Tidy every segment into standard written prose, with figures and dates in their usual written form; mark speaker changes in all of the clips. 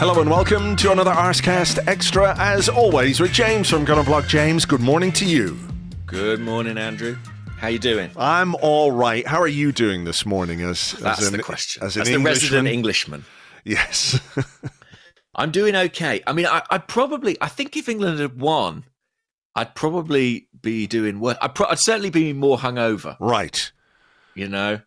Speaker 1: Hello and welcome to another Arsecast Extra, as always, with James from Gunnerblog. James, good morning to you.
Speaker 2: Good morning, Andrew. How you doing?
Speaker 1: I'm all right. How are you doing this morning?
Speaker 2: That's the question.
Speaker 1: As
Speaker 2: the resident Englishman.
Speaker 1: Yes.
Speaker 2: I'm doing okay. I mean, I think if England had won, I'd probably be doing worse. I'd certainly be more hungover.
Speaker 1: Right.
Speaker 2: You know?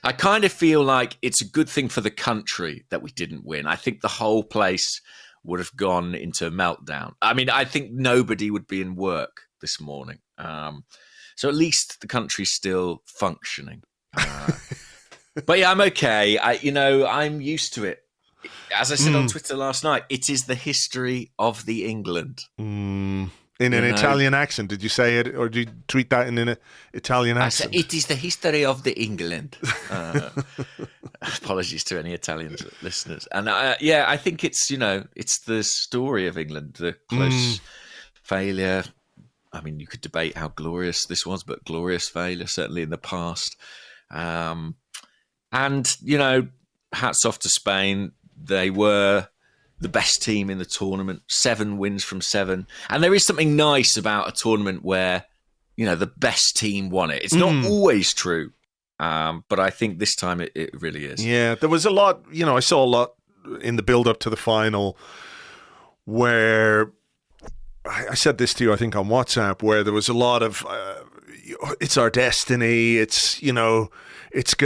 Speaker 2: I kind of feel like it's a good thing for the country that we didn't win. I think the whole place would have gone into a meltdown. I mean, I think nobody would be in work this morning. So at least the country's still functioning. But yeah, I'm okay. I'm used to it. As I said on Twitter last night, it is the history of the England.
Speaker 1: In an Italian accent, did you say it, or did you tweet that in an Italian accent?
Speaker 2: I said, it is the history of the England. Apologies to any Italian listeners. And I think it's the story of England, the close failure. I mean, you could debate how glorious this was, but glorious failure, certainly in the past. And, hats off to Spain. They were the best team in the tournament, 7 wins from 7. And there is something nice about a tournament where, the best team won it. It's not always true, but I think this time it really is.
Speaker 1: Yeah, there was a lot, I saw a lot in the build-up to the final where, I said this to you, I think, on WhatsApp, where there was a lot of, it's our destiny, it's going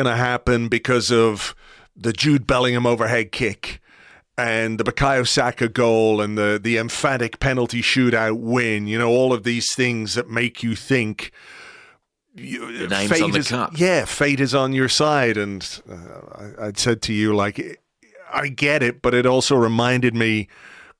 Speaker 1: to happen because of the Jude Bellingham overhead kick and the Bukayo Saka goal and the emphatic penalty shootout win, all of these things that make you think
Speaker 2: the name's on the cup.
Speaker 1: Yeah, fate is on your side. And I'd said to you, like, I get it, but it also reminded me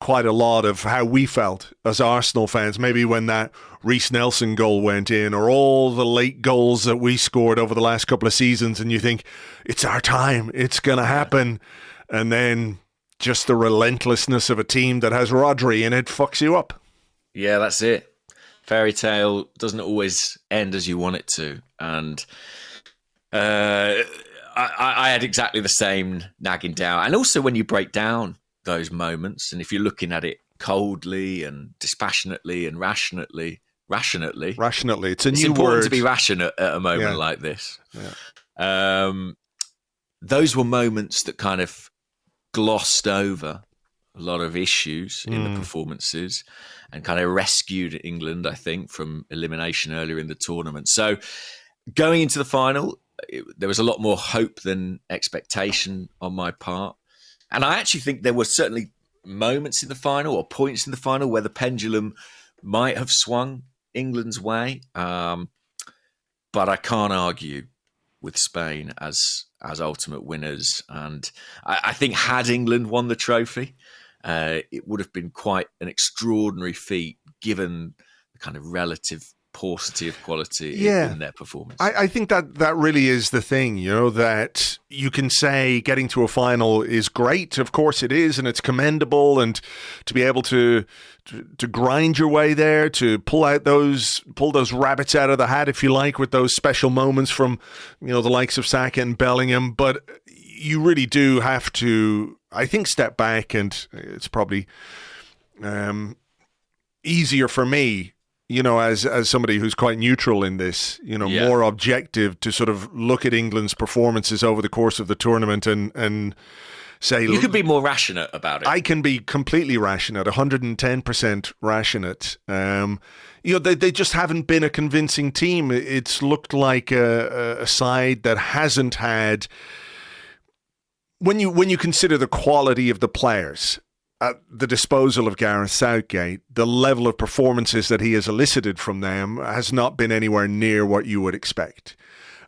Speaker 1: quite a lot of how we felt as Arsenal fans, maybe when that Reece Nelson goal went in, or all the late goals that we scored over the last couple of seasons, and you think, it's our time, it's going to happen. And then just the relentlessness of a team that has Rodri in it fucks you up.
Speaker 2: Yeah, that's it. Fairy tale doesn't always end as you want it to. And I had exactly the same nagging down. And also when you break down those moments, and if you're looking at it coldly and dispassionately and rationally, it's a new word. It's important to be rational at a moment like this. Yeah. Those were moments that kind of glossed over a lot of issues in the performances and kind of rescued England, I think, from elimination earlier in the tournament. So going into the final, there was a lot more hope than expectation on my part. And I actually think there were certainly moments in the final or points in the final where the pendulum might have swung England's way. But I can't argue with Spain as ultimate winners. And I think had England won the trophy, it would have been quite an extraordinary feat given the kind of relative paucity of quality in their performance.
Speaker 1: I think that really is the thing, that you can say getting to a final is great. Of course it is, and it's commendable, and to be able to grind your way there, to pull those rabbits out of the hat, if you like, with those special moments from, the likes of Saka and Bellingham. But you really do have to, I think, step back, and it's probably easier for me, as somebody who's quite neutral in this, more objective, to sort of look at England's performances over the course of the tournament and say...
Speaker 2: You could be more rationate about it.
Speaker 1: I can be completely rationate, 110% rationate. They just haven't been a convincing team. It's looked like a side that hasn't had... When you consider the quality of the players at the disposal of Gareth Southgate, the level of performances that he has elicited from them has not been anywhere near what you would expect.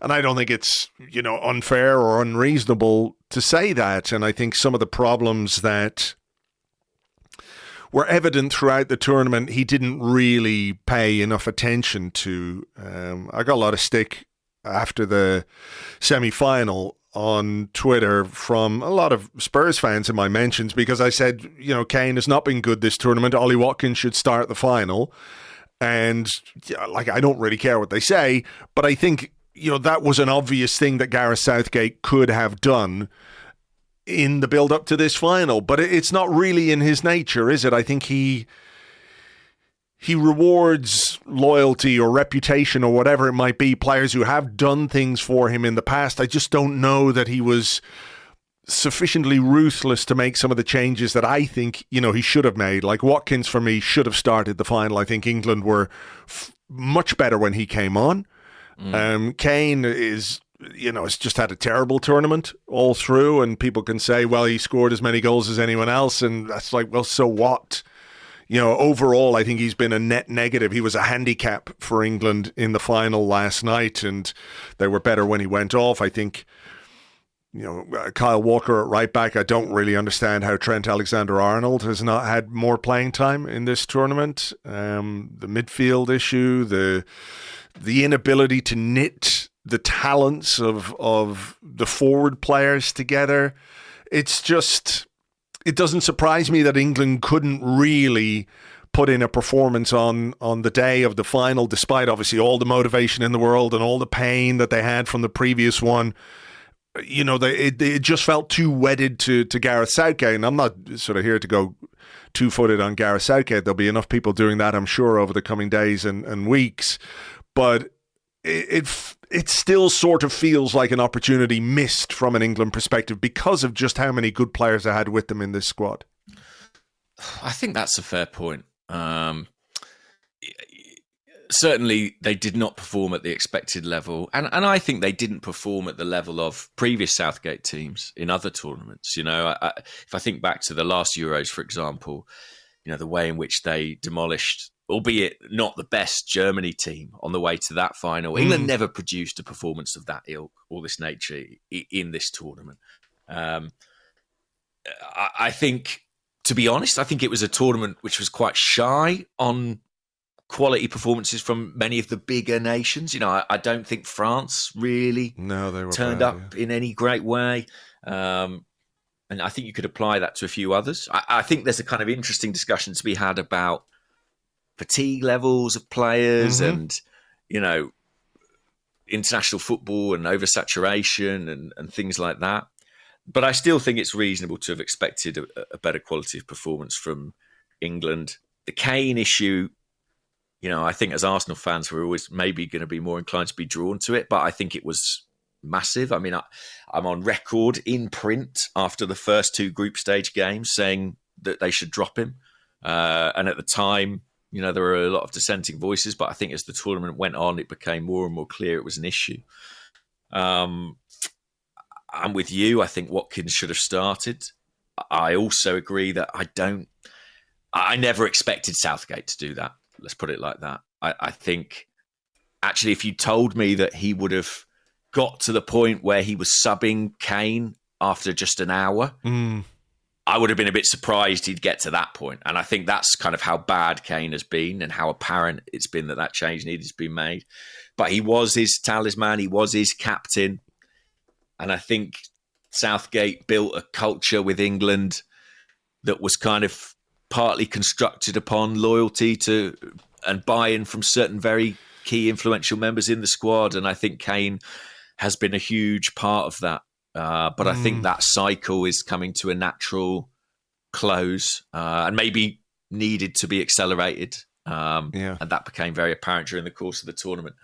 Speaker 1: And I don't think it's, unfair or unreasonable to say that. And I think some of the problems that were evident throughout the tournament, he didn't really pay enough attention to. I got a lot of stick after the semi-final on Twitter from a lot of Spurs fans in my mentions, because I said, Kane has not been good this tournament. Ollie Watkins should start the final. And I don't really care what they say, but I think, that was an obvious thing that Gareth Southgate could have done in the build-up to this final. But it's not really in his nature, is it? I think he rewards loyalty or reputation or whatever it might be, players who have done things for him in the past. I just don't know that he was sufficiently ruthless to make some of the changes that I think, he should have made. Like Watkins, for me, should have started the final. I think England were much better when he came on. Kane is, has just had a terrible tournament all through, and people can say, well, he scored as many goals as anyone else, and that's like, well, so what? Overall, I think he's been a net negative. He was a handicap for England in the final last night, and they were better when he went off. I think, Kyle Walker at right back, I don't really understand how Trent Alexander-Arnold has not had more playing time in this tournament. The midfield issue, the inability to knit the talents of the forward players together. It's just, it doesn't surprise me that England couldn't really put in a performance on the day of the final, despite obviously all the motivation in the world and all the pain that they had from the previous one. It just felt too wedded to Gareth Southgate. And I'm not sort of here to go two-footed on Gareth Southgate. There'll be enough people doing that, I'm sure, over the coming days and weeks. But it still sort of feels like an opportunity missed from an England perspective because of just how many good players they had with them in this squad.
Speaker 2: I think that's a fair point. Certainly, they did not perform at the expected level. And I think they didn't perform at the level of previous Southgate teams in other tournaments. If I think back to the last Euros, for example, the way in which they demolished, albeit not the best, Germany team on the way to that final. England never produced a performance of that ilk or this nature in this tournament. I think, to be honest, I think it was a tournament which was quite shy on quality performances from many of the bigger nations. I don't think France really turned up in any great way. And I think you could apply that to a few others. I think there's a kind of interesting discussion to be had about fatigue levels of players and, international football and oversaturation and things like that. But I still think it's reasonable to have expected a better quality of performance from England. The Kane issue, I think as Arsenal fans, we're always maybe going to be more inclined to be drawn to it, but I think it was massive. I mean, I'm on record in print after the first two group stage games saying that they should drop him. And at the time, there were a lot of dissenting voices, but I think as the tournament went on, it became more and more clear it was an issue. I'm with you. I think Watkins should have started. I also agree that I never expected Southgate to do that. Let's put it like that. I think, actually, if you told me that he would have got to the point where he was subbing Kane after just an hour, I would have been a bit surprised he'd get to that point. And I think that's kind of how bad Kane has been and how apparent it's been that change needed to be made. But he was his talisman. He was his captain. And I think Southgate built a culture with England that was kind of partly constructed upon loyalty to and buy-in from certain very key influential members in the squad. And I think Kane has been a huge part of that. But I think that cycle is coming to a natural close and maybe needed to be accelerated. And that became very apparent during the course of the tournament.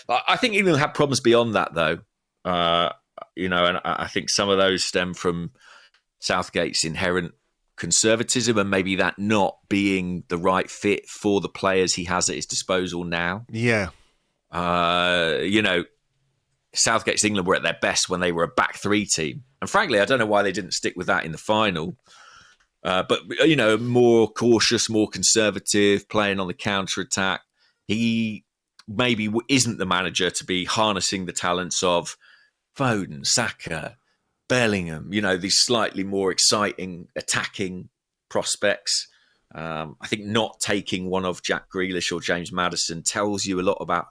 Speaker 2: I think England had problems beyond that, though. And I think some of those stem from Southgate's inherent conservatism and maybe that not being the right fit for the players he has at his disposal now.
Speaker 1: Yeah.
Speaker 2: Southgate's England were at their best when they were a back three team. And frankly, I don't know why they didn't stick with that in the final. But more cautious, more conservative, playing on the counter-attack. He maybe isn't the manager to be harnessing the talents of Foden, Saka, Bellingham, these slightly more exciting attacking prospects. I think not taking one of Jack Grealish or James Maddison tells you a lot about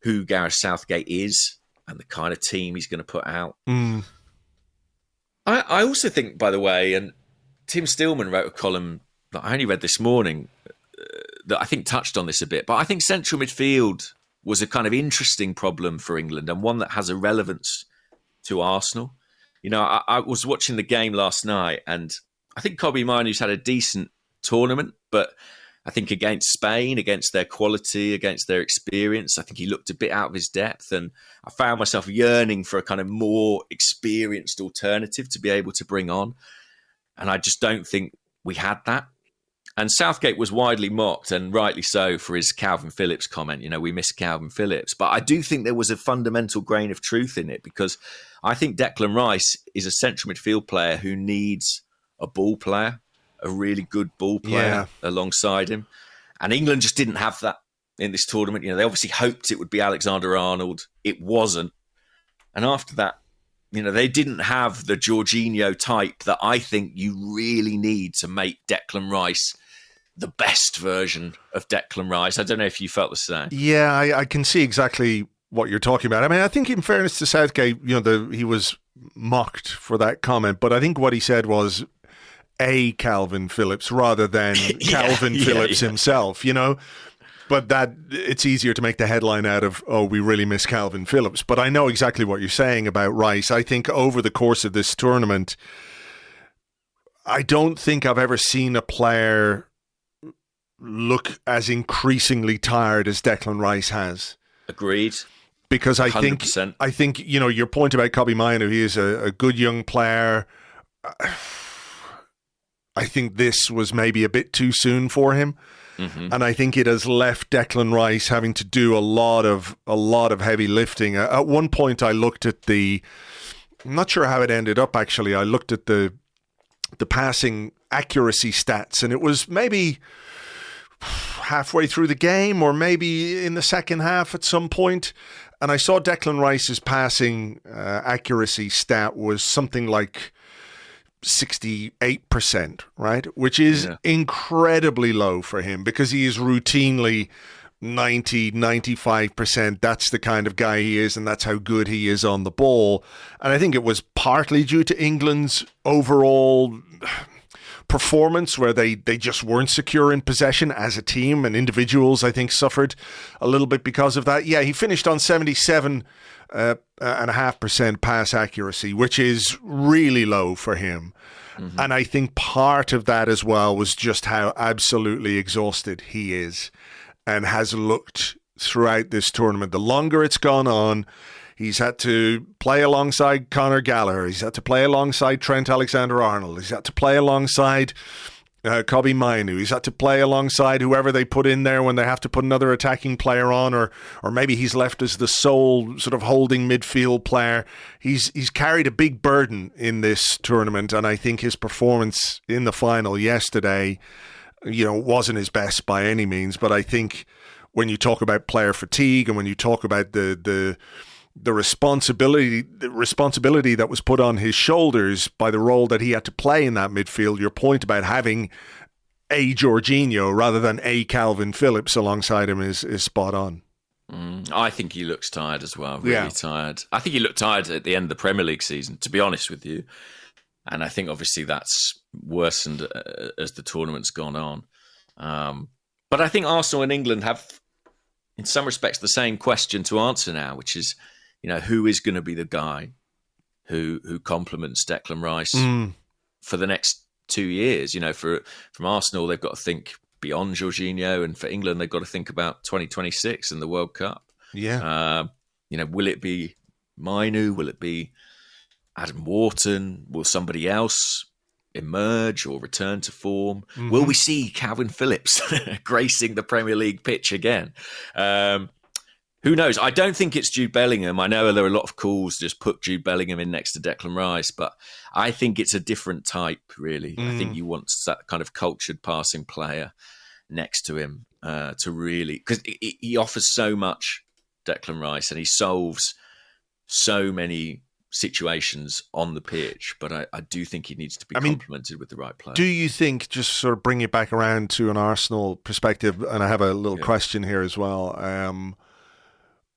Speaker 2: who Gareth Southgate is and the kind of team he's going to put out. I also think, by the way, and Tim Stillman wrote a column that I only read this morning that I think touched on this a bit, but I think central midfield was a kind of interesting problem for England and one that has a relevance to Arsenal. I was watching the game last night, and I think Kobbie Mainoo's had a decent tournament, but I think against Spain, against their quality, against their experience, I think he looked a bit out of his depth, and I found myself yearning for a kind of more experienced alternative to be able to bring on. And I just don't think we had that. And Southgate was widely mocked, and rightly so, for his Calvin Phillips comment. We miss Calvin Phillips. But I do think there was a fundamental grain of truth in it, because I think Declan Rice is a central midfield player who needs a ball player, a really good ball player alongside him. And England just didn't have that in this tournament. They obviously hoped it would be Alexander-Arnold. It wasn't. And after that, they didn't have the Jorginho type that I think you really need to make Declan Rice the best version of Declan Rice. I don't know if you felt the same.
Speaker 1: Yeah, I can see exactly what you're talking about. I mean, I think in fairness to Southgate, he was mocked for that comment, but I think what he said was a Calvin Phillips rather than Calvin Phillips himself, But that it's easier to make the headline out of, we really miss Calvin Phillips. But I know exactly what you're saying about Rice. I think over the course of this tournament, I don't think I've ever seen a player look as increasingly tired as Declan Rice has.
Speaker 2: Agreed.
Speaker 1: Because I
Speaker 2: 100%.
Speaker 1: think your point about Kobbie Mainoo, he is a good young player. I think this was maybe a bit too soon for him. Mm-hmm. And I think it has left Declan Rice having to do a lot of heavy lifting. At one point I looked at I'm not sure how it ended up actually. I looked at the passing accuracy stats, and it was maybe halfway through the game or maybe in the second half at some point, and I saw Declan Rice's passing accuracy stat was something like 68%, right? Which is incredibly low for him, because he is routinely 90-95%. That's the kind of guy he is, and that's how good he is on the ball. And I think it was partly due to England's overall performance, where they just weren't secure in possession as a team, and individuals I think suffered a little bit because of that. Yeah, he finished on 77.5% pass accuracy, which is really low for him. Mm-hmm. And I think part of that as well was just how absolutely exhausted he is and has looked throughout this tournament. The longer it's gone on, he's had to play alongside Conor Gallagher. He's had to play alongside Trent Alexander-Arnold. He's had to play alongside Kobbie Mainoo. He's had to play alongside whoever they put in there when they have to put another attacking player on, or maybe he's left as the sole sort of holding midfield player. He's carried a big burden in this tournament, and I think his performance in the final yesterday, wasn't his best by any means. But I think when you talk about player fatigue and when you talk about the responsibility that was put on his shoulders by the role that he had to play in that midfield, your point about having a Jorginho rather than a Calvin Phillips alongside him is spot on.
Speaker 2: I think he looks tired as well, really tired. I think he looked tired at the end of the Premier League season, to be honest with you. And I think obviously that's worsened as the tournament's gone on. But I think Arsenal and England have, in some respects, the same question to answer now, which is, who is going to be the guy who complements Declan Rice for the next 2 years? From Arsenal, they've got to think beyond Jorginho, and for England, they've got to think about 2026 and the World Cup.
Speaker 1: Yeah.
Speaker 2: Will it be Mainoo? Will it be Adam Wharton? Will somebody else emerge or return to form? Mm-hmm. Will we see Calvin Phillips gracing the Premier League pitch again? Who knows? I don't think it's Jude Bellingham. I know there are a lot of calls to just put Jude Bellingham in next to Declan Rice, but I think it's a different type, really. I think you want that kind of cultured passing player next to him to really... Because he offers so much, Declan Rice, and he solves so many situations on the pitch, but I do think he needs to be complemented with the right player. Do
Speaker 1: you think, just sort of bring it back around to an Arsenal perspective, and I have a little question here as well,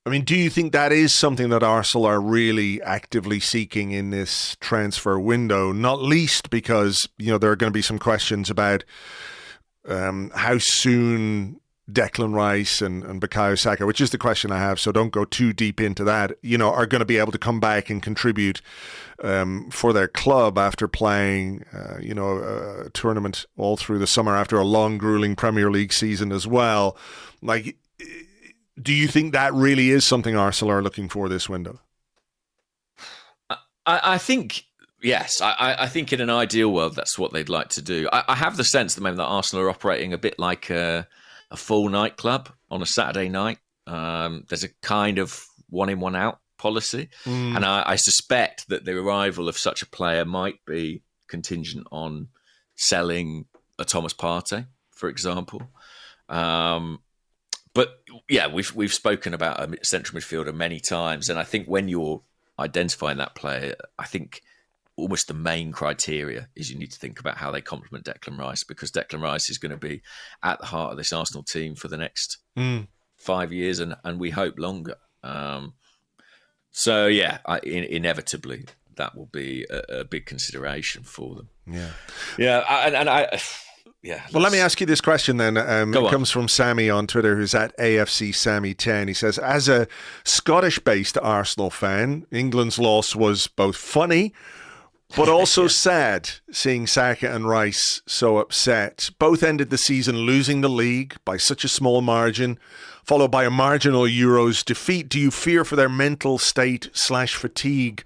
Speaker 1: do you think that is something that Arsenal are really actively seeking in this transfer window? Not least because, there are going to be some questions about how soon Declan Rice and Bukayo Saka, which is the question I have, so don't go too deep into that, are going to be able to come back and contribute for their club after playing, a tournament all through the summer after a long, grueling Premier League season as well. Like, do you think that really is something Arsenal are looking for this window?
Speaker 2: I think, yes. I think in an ideal world, that's what they'd like to do. I have the sense at the moment that Arsenal are operating a bit like a full nightclub on a Saturday night. There's a kind of one in, one out policy. And I suspect that the arrival of such a player might be contingent on selling a Thomas Partey, for example. But yeah, we've spoken about a central midfielder many times. And I think when you're identifying that player, I think almost the main criteria is you need to think about how they complement Declan Rice, because Declan Rice is going to be at the heart of this Arsenal team for the next 5 years and we hope longer. So yeah, inevitably that will be a big consideration for them.
Speaker 1: Well, let me ask you this question then. It comes from Sammy on Twitter, who's at AFCSammy10. He says, as a Scottish-based Arsenal fan, England's loss was both funny but also sad, seeing Saka and Rice so upset. Both ended the season losing the league by such a small margin, followed by a marginal Euros defeat. Do you fear for their mental state / fatigue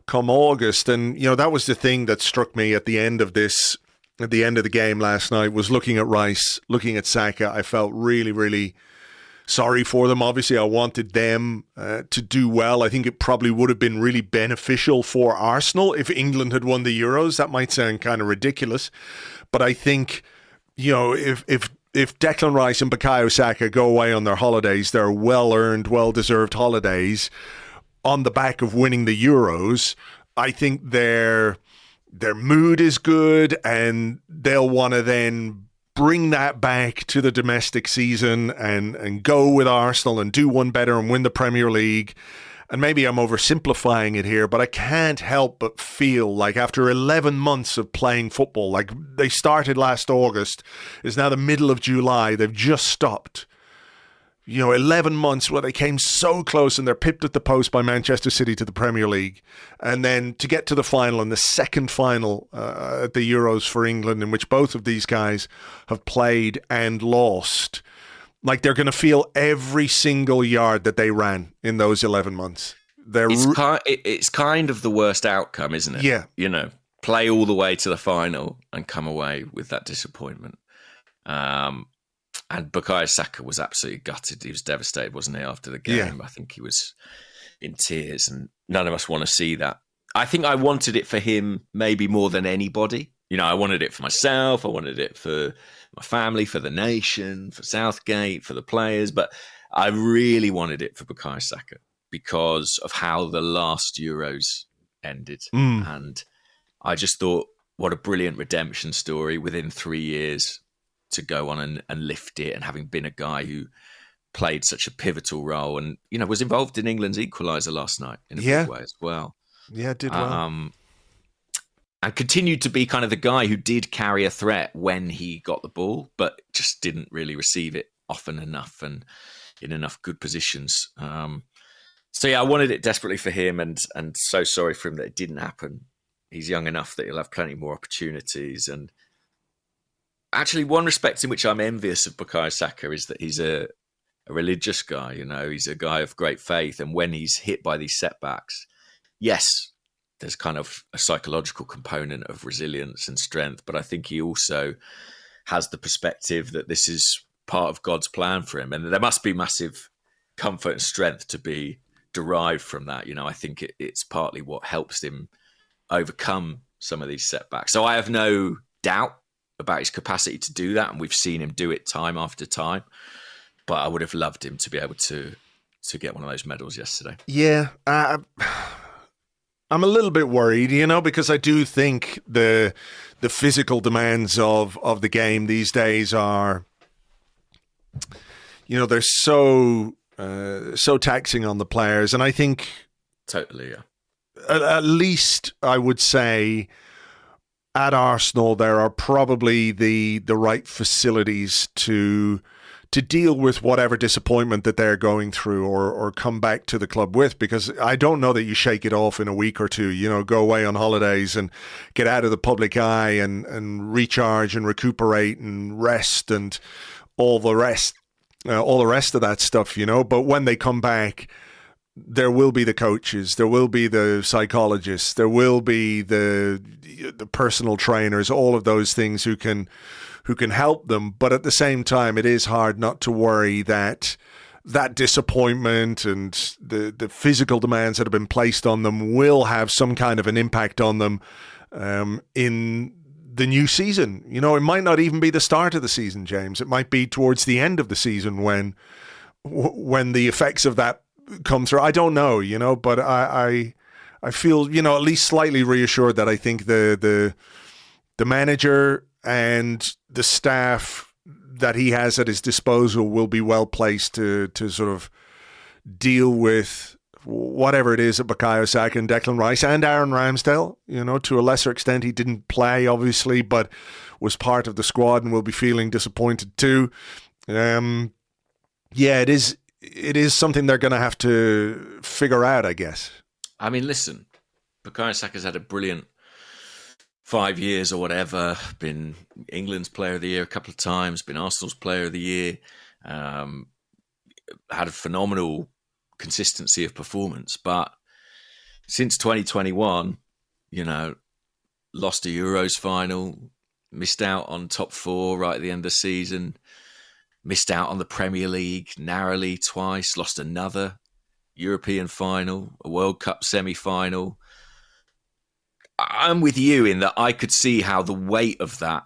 Speaker 1: come August? And, that was the thing that struck me at the end of the game last night, was looking at Rice, looking at Saka. I felt really, really sorry for them. Obviously, I wanted them to do well. I think it probably would have been really beneficial for Arsenal if England had won the Euros. That might sound kind of ridiculous, but I think, if Declan Rice and Bukayo Saka go away on their holidays, their well-earned, well-deserved holidays, on the back of winning the Euros, I think their mood is good, and they'll want to then bring that back to the domestic season and go with Arsenal and do one better and win the Premier League. And maybe I'm oversimplifying it here, but I can't help but feel like after 11 months of playing football, like they started last August, it's now the middle of July, they've just stopped. 11 months where they came so close and they're pipped at the post by Manchester City to the Premier League. And then to get to the final, and the second final at the Euros for England, in which both of these guys have played and lost. Like, they're going to feel every single yard that they ran in those 11 months.
Speaker 2: It's kind of the worst outcome, isn't it?
Speaker 1: Yeah.
Speaker 2: Play all the way to the final and come away with that disappointment. And Bukayo Saka was absolutely gutted. He was devastated, wasn't he, after the game? Yeah. I think he was in tears, and none of us want to see that. I think I wanted it for him maybe more than anybody. I wanted it for myself. I wanted it for my family, for the nation, for Southgate, for the players. But I really wanted it for Bukayo Saka because of how the last Euros ended. And I just thought, what a brilliant redemption story within 3 years to go on and lift it, and having been a guy who played such a pivotal role and, was involved in England's equaliser last night in a big way as well.
Speaker 1: Yeah, did well.
Speaker 2: And continued to be kind of the guy who did carry a threat when he got the ball, but just didn't really receive it often enough and in enough good positions. So yeah, I wanted it desperately for him, and so sorry for him that it didn't happen. He's young enough that he'll have plenty more opportunities. And actually, one respect in which I'm envious of Bukayo Saka is that he's a religious guy. He's a guy of great faith. And when he's hit by these setbacks, yes, there's kind of a psychological component of resilience and strength. But I think he also has the perspective that this is part of God's plan for him. And there must be massive comfort and strength to be derived from that. I think it's partly what helps him overcome some of these setbacks. So I have no doubt about his capacity to do that, and we've seen him do it time after time. But I would have loved him to be able to get one of those medals yesterday.
Speaker 1: Yeah, I'm a little bit worried, because I do think the physical demands of the game these days are, they're so taxing on the players, and I think
Speaker 2: totally, yeah.
Speaker 1: At least I would say, at Arsenal, there are probably the right facilities to to deal with whatever disappointment that they're going through or come back to the club with, because I don't know that you shake it off in a week or two, go away on holidays and get out of the public eye and recharge and recuperate and rest and all the rest of that stuff, But when they come back, there will be the coaches, there will be the psychologists, there will be the personal trainers, all of those things who can help them. But at the same time, it is hard not to worry that disappointment and the physical demands that have been placed on them will have some kind of an impact on them in the new season. It might not even be the start of the season, James. It might be towards the end of the season when the effects of that come through. I don't know, but I feel, at least slightly reassured that I think the manager and the staff that he has at his disposal will be well placed to sort of deal with whatever it is that Bukayo Saka and Declan Rice and Aaron Ramsdale, to a lesser extent. He didn't play, obviously, but was part of the squad and will be feeling disappointed too. It is something they're going to have to figure out, I guess.
Speaker 2: I mean, listen, Bukayo Saka's had a brilliant 5 years or whatever, been England's player of the year a couple of times, been Arsenal's player of the year, had a phenomenal consistency of performance. But since 2021, lost a Euros final, missed out on top four right at the end of the season, missed out on the Premier League narrowly twice, lost another European final, a World Cup semi-final. I'm with you in that I could see how the weight of that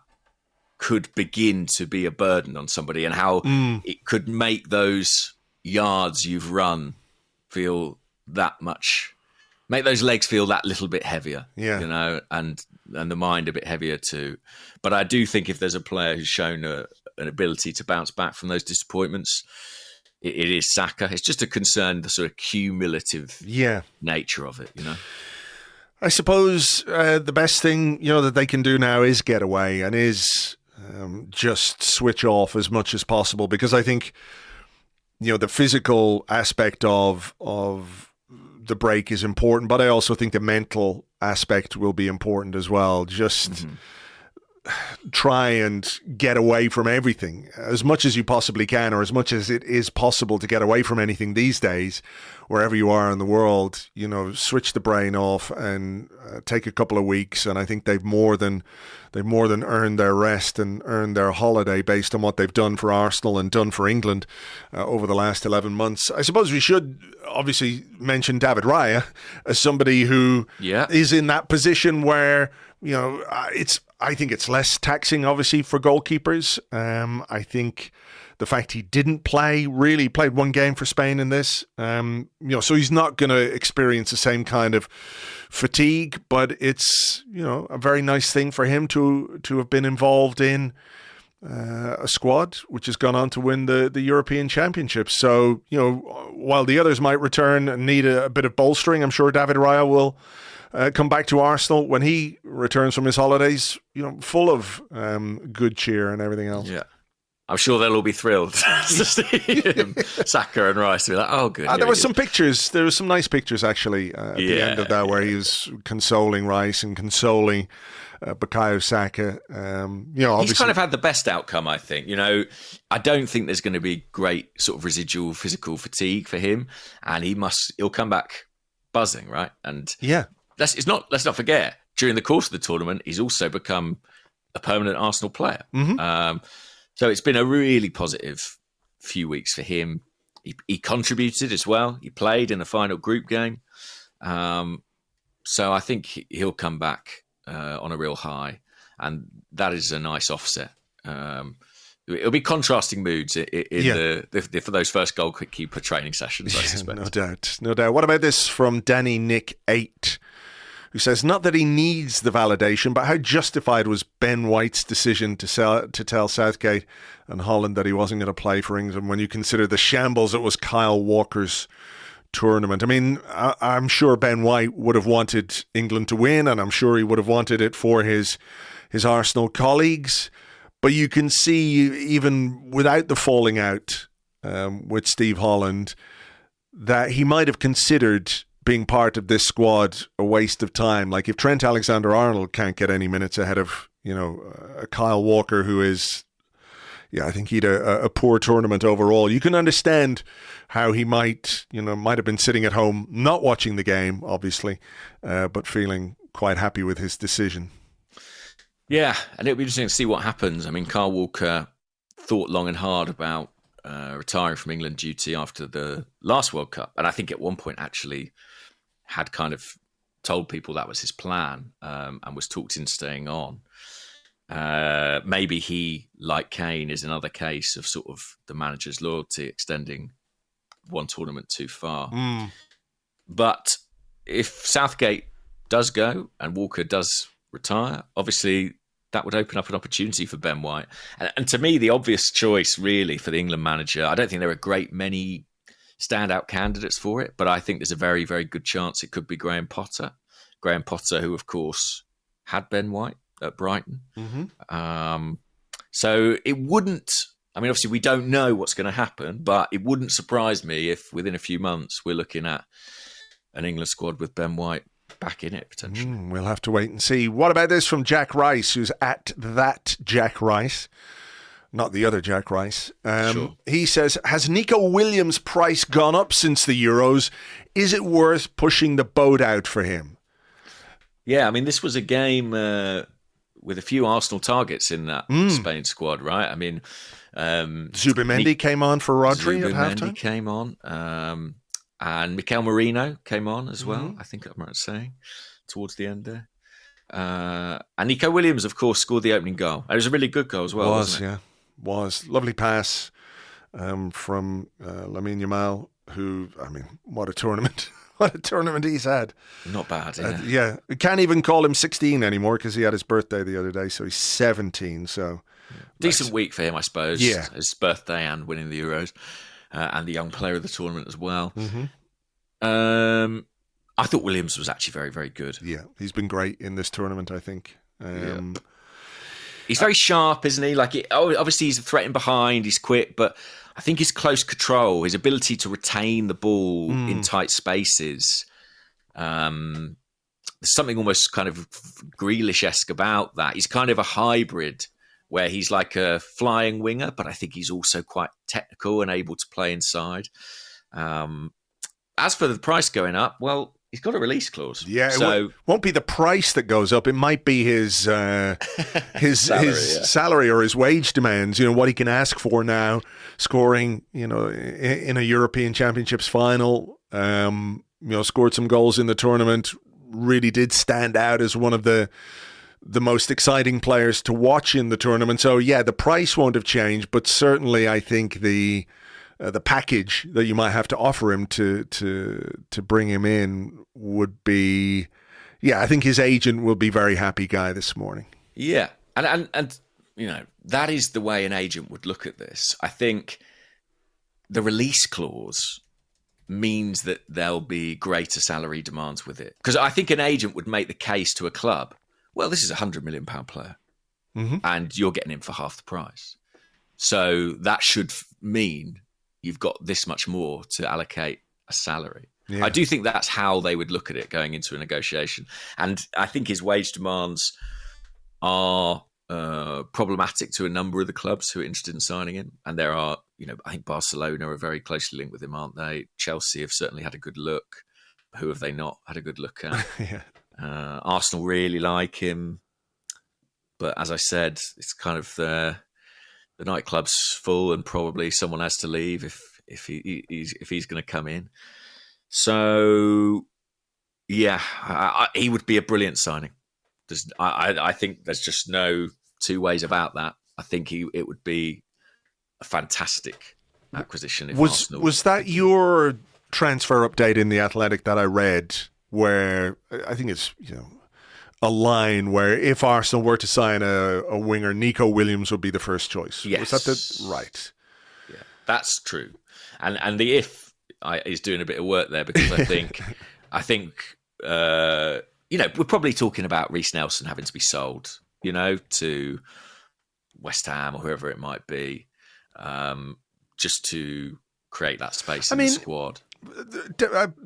Speaker 2: could begin to be a burden on somebody, and how it could make those yards you've run feel that much, make those legs feel that little bit heavier, and the mind a bit heavier too. But I do think if there's a player who's shown an ability to bounce back from those disappointments, it is Saka. It's just a concern, the sort of cumulative nature of it,
Speaker 1: I suppose the best thing, that they can do now is get away and is just switch off as much as possible, because I think, the physical aspect of the break is important, but I also think the mental aspect will be important as well. Just try and get away from everything as much as you possibly can, or as much as it is possible to get away from anything these days, wherever you are in the world. Switch the brain off and take a couple of weeks. And I think they've more than earned their rest and earned their holiday based on what they've done for Arsenal and done for England over the last 11 months. I suppose we should obviously mention David Raya as somebody who is in that position where, I think it's less taxing, obviously, for goalkeepers. I think the fact he didn't play, really played one game for Spain in this, so he's not going to experience the same kind of fatigue, but it's, a very nice thing for him to have been involved in a squad which has gone on to win the European Championship. So, while the others might return and need a bit of bolstering, I'm sure David Raya will come back to Arsenal when he returns from his holidays, full of good cheer and everything else.
Speaker 2: Yeah. I'm sure they'll all be thrilled to see him, Saka and Rice, to be like, oh, good.
Speaker 1: There were some pictures. There were some nice pictures, actually, at the end of that, where he was consoling Rice and consoling Bukayo Saka.
Speaker 2: He's kind of had the best outcome, I think. I don't think there's going to be great sort of residual physical fatigue for him, and he'll come back buzzing, right? And let's not forget, during the course of the tournament, he's also become a permanent Arsenal player. So it's been a really positive few weeks for him. He contributed as well. He played in the final group game. So I think he'll come back on a real high, and that is a nice offset. It'll be contrasting moods for those first goalkeeper training sessions, I suspect.
Speaker 1: No doubt. What about this from Danny Nick 8? Who says, not that he needs the validation, but how justified was Ben White's decision to tell Southgate and Holland that he wasn't going to play for England when you consider the shambles that was Kyle Walker's tournament? I mean, I'm sure Ben White would have wanted England to win, and I'm sure he would have wanted it for his Arsenal colleagues. But you can see, even without the falling out with Steve Holland, that he might have considered being part of this squad a waste of time. Like if Trent Alexander-Arnold can't get any minutes ahead of, a Kyle Walker who is, I think he'd a poor tournament overall. You can understand how he might have been sitting at home, not watching the game, obviously, but feeling quite happy with his decision.
Speaker 2: Yeah, and it'll be interesting to see what happens. I mean, Kyle Walker thought long and hard about retiring from England duty after the last World Cup. And I think at one point actually had kind of told people that was his plan and was talked into staying on. Maybe he, like Kane, is another case of sort of the manager's loyalty extending one tournament too far. But if Southgate does go and Walker does retire, obviously that would open up an opportunity for Ben White. And to me, the obvious choice really for the England manager, I don't think there are a great many standout candidates for it, but I think there's a very, very good chance it could be Graham Potter. Graham Potter, who of course had Ben White at Brighton. So it wouldn't, I mean, obviously we don't know what's going to happen, but it wouldn't surprise me if within a few months we're looking at an England squad with Ben White back in it, potentially.
Speaker 1: We'll have to wait and see. What about this from Jack Rice, who's at that Jack Rice, not the other Jack Rice.
Speaker 2: Sure.
Speaker 1: He says, has Nico Williams' price gone up since the Euros? Is it worth pushing the boat out for him?
Speaker 2: Yeah, I mean, this was a game with a few Arsenal targets in that Spain squad, right? I mean...
Speaker 1: Zubimendi came on for Rodri at halftime?
Speaker 2: Zubimendi came on. And Mikel Merino came on as well, I think I'm right saying, towards the end there. And Nico Williams, of course, scored the opening goal. It was a really good goal as well, wasn't it? Was. Lovely pass from Lamine Yamal, who, I mean, what a tournament. What a tournament he's had. Not bad,
Speaker 1: yeah. We can't even call him 16 anymore because he had his birthday the other day, so he's 17. So
Speaker 2: decent week for him, I suppose.
Speaker 1: Yeah.
Speaker 2: His birthday and winning the Euros. And the young player of the tournament as well. I thought Williams was actually very, very good.
Speaker 1: Yeah, he's been great in this tournament, I think.
Speaker 2: He's very sharp, isn't he? Obviously he's threatening behind, he's quick, but I think his close control, his ability to retain the ball in tight spaces, there's something almost kind of Grealish-esque about that. He's kind of a hybrid where he's like a flying winger, but I think he's also quite technical and able to play inside. As for the price going up, well, he's got a release clause.
Speaker 1: Yeah,
Speaker 2: so
Speaker 1: it won't be the price that goes up. It might be his salary or his wage demands. What he can ask for now, scoring, in a European Championships final. Scored some goals in the tournament. Really did stand out as one of the most exciting players to watch in the tournament. So yeah, the price won't have changed, but certainly I think the package that you might have to offer him to bring him in would be, I think his agent will be very happy guy this morning.
Speaker 2: Yeah, and that is the way an agent would look at this. I think the release clause means that there'll be greater salary demands with it, because I think an agent would make the case to a club, well, this is a £100 million player, and you're getting him for half the price. So that should mean you've got this much more to allocate a salary. Yeah. I do think that's how they would look at it going into a negotiation. And I think his wage demands are problematic to a number of the clubs who are interested in signing him. And there are, I think Barcelona are very closely linked with him, aren't they? Chelsea have certainly had a good look. Who have they not had a good look at? Arsenal really like him. But as I said, it's kind of the nightclub's full and probably someone has to leave if he's going to come in. So, he would be a brilliant signing. I think there's just no two ways about that. I think it would be a fantastic acquisition. If Arsenal
Speaker 1: was that your transfer update in The Athletic that I read, where I think it's a line where if Arsenal were to sign a winger, Nico Williams would be the first choice.
Speaker 2: Yes.
Speaker 1: Was that right?
Speaker 2: Yeah, that's true. And the if is doing a bit of work there, because I think we're probably talking about Reece Nelson having to be sold, to West Ham or whoever it might be, just to create that space in the squad.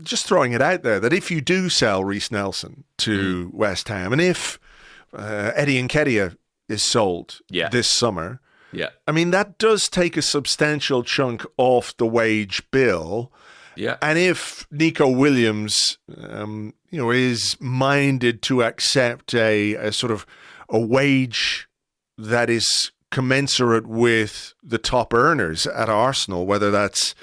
Speaker 1: Just throwing it out there that if you do sell Reece Nelson to West Ham, and if Eddie Nketiah is sold this summer, I mean, that does take a substantial chunk off the wage bill.
Speaker 2: Yeah.
Speaker 1: And if Nico Williams, is minded to accept a sort of a wage that is commensurate with the top earners at Arsenal, whether that's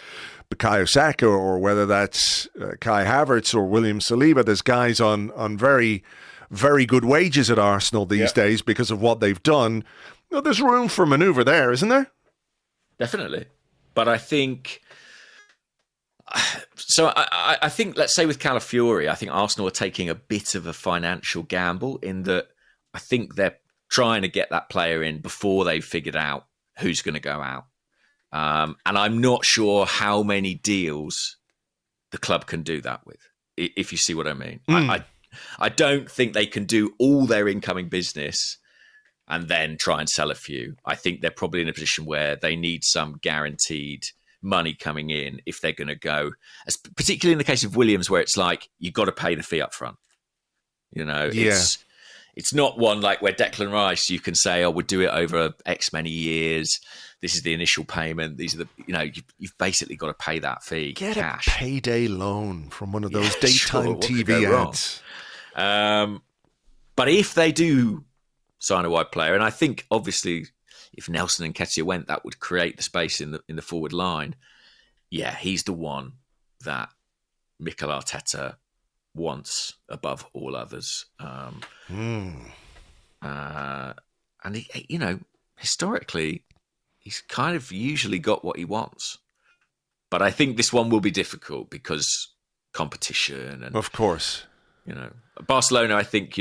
Speaker 1: Bukayo Saka or whether that's Kai Havertz or William Saliba, there's guys on very, very good wages at Arsenal these days because of what they've done. There's room for manoeuvre there, isn't there?
Speaker 2: Definitely. But I think... So I think, let's say with Calafiori, I think Arsenal are taking a bit of a financial gamble in that I think they're trying to get that player in before they've figured out who's going to go out. And I'm not sure how many deals the club can do that with, if you see what I mean. I don't think they can do all their incoming business and then try and sell a few. I think they're probably in a position where they need some guaranteed money coming in if they're going to go, particularly in the case of Williams, where it's like, you've got to pay the fee up front. It's not one like where Declan Rice, you can say, we'll do it over X many years. This is the initial payment. These are you've basically got to pay that fee.
Speaker 1: Get
Speaker 2: cash.
Speaker 1: A payday loan from one of those daytime TV ads.
Speaker 2: But if they do sign a wide player, and I think obviously if Nelson and Nketiah went, that would create the space in the forward line. Yeah, he's the one that Mikel Arteta wants above all others. And historically, he's kind of usually got what he wants. But I think this one will be difficult because competition and,
Speaker 1: of course,
Speaker 2: Barcelona. I think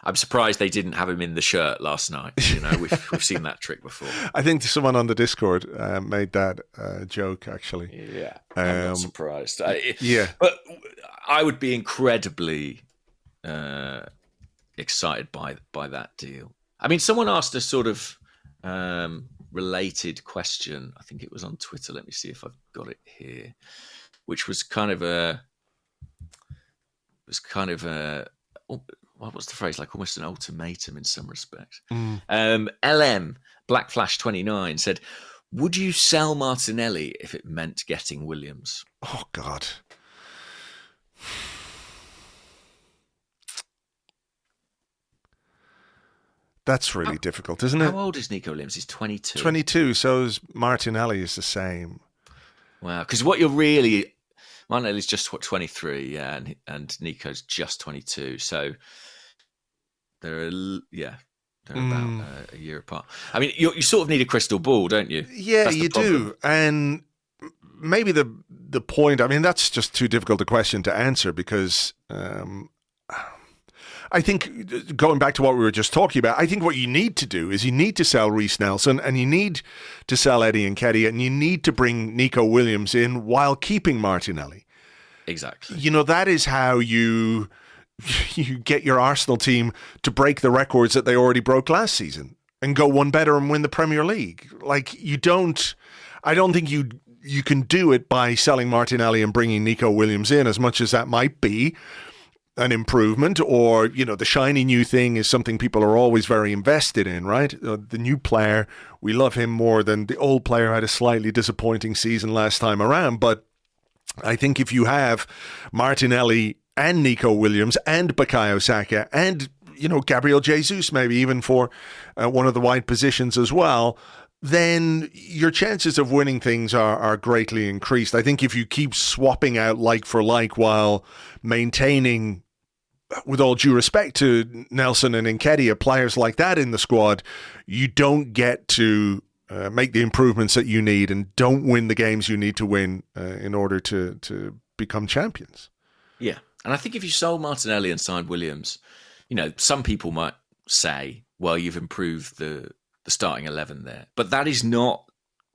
Speaker 2: I'm surprised they didn't have him in the shirt last night. We've seen that trick before.
Speaker 1: I think someone on the Discord made that joke, actually.
Speaker 2: Yeah, I'm not surprised.
Speaker 1: Yeah.
Speaker 2: But I would be incredibly excited by that deal. I mean, someone asked a sort of related question. I think it was on Twitter. Let me see if I've got it here. Which was kind of a... what was the phrase? Like almost an ultimatum in some respects. LM Black Flash 29 said, "Would you sell Martinelli if it meant getting Williams?"
Speaker 1: Oh God. That's really difficult, isn't it?
Speaker 2: How old is Nico Williams? He's 22.
Speaker 1: 22, so is Martinelli is the same.
Speaker 2: Wow, because what you're really... Martinelli's just 23, yeah, and Nico's just 22, so they're about a year apart. I mean, you sort of need a crystal ball, don't you?
Speaker 1: Yeah, you do, and maybe the point. I mean, that's just too difficult a question to answer because I think going back to what we were just talking about, I think what you need to do is you need to sell Reece Nelson and you need to sell Eddie Nketiah and you need to bring Nico Williams in while keeping Martinelli.
Speaker 2: Exactly.
Speaker 1: That is how you get your Arsenal team to break the records that they already broke last season and go one better and win the Premier League. Like I don't think you can do it by selling Martinelli and bringing Nico Williams in, as much as that might be an improvement, or the shiny new thing is something people are always very invested in, right? The new player, we love him more than the old player who had a slightly disappointing season last time around. But I think if you have Martinelli and Nico Williams and Bukayo Saka and Gabriel Jesus maybe even for one of the wide positions as well, then your chances of winning things are greatly increased. I think if you keep swapping out like for like while maintaining, with all due respect to Nelson and Nketiah, players like that in the squad, you don't get to make the improvements that you need and don't win the games you need to win in order to become champions.
Speaker 2: Yeah. And I think if you sold Martinelli and signed Williams, some people might say, well, you've improved the starting 11 there. But that is not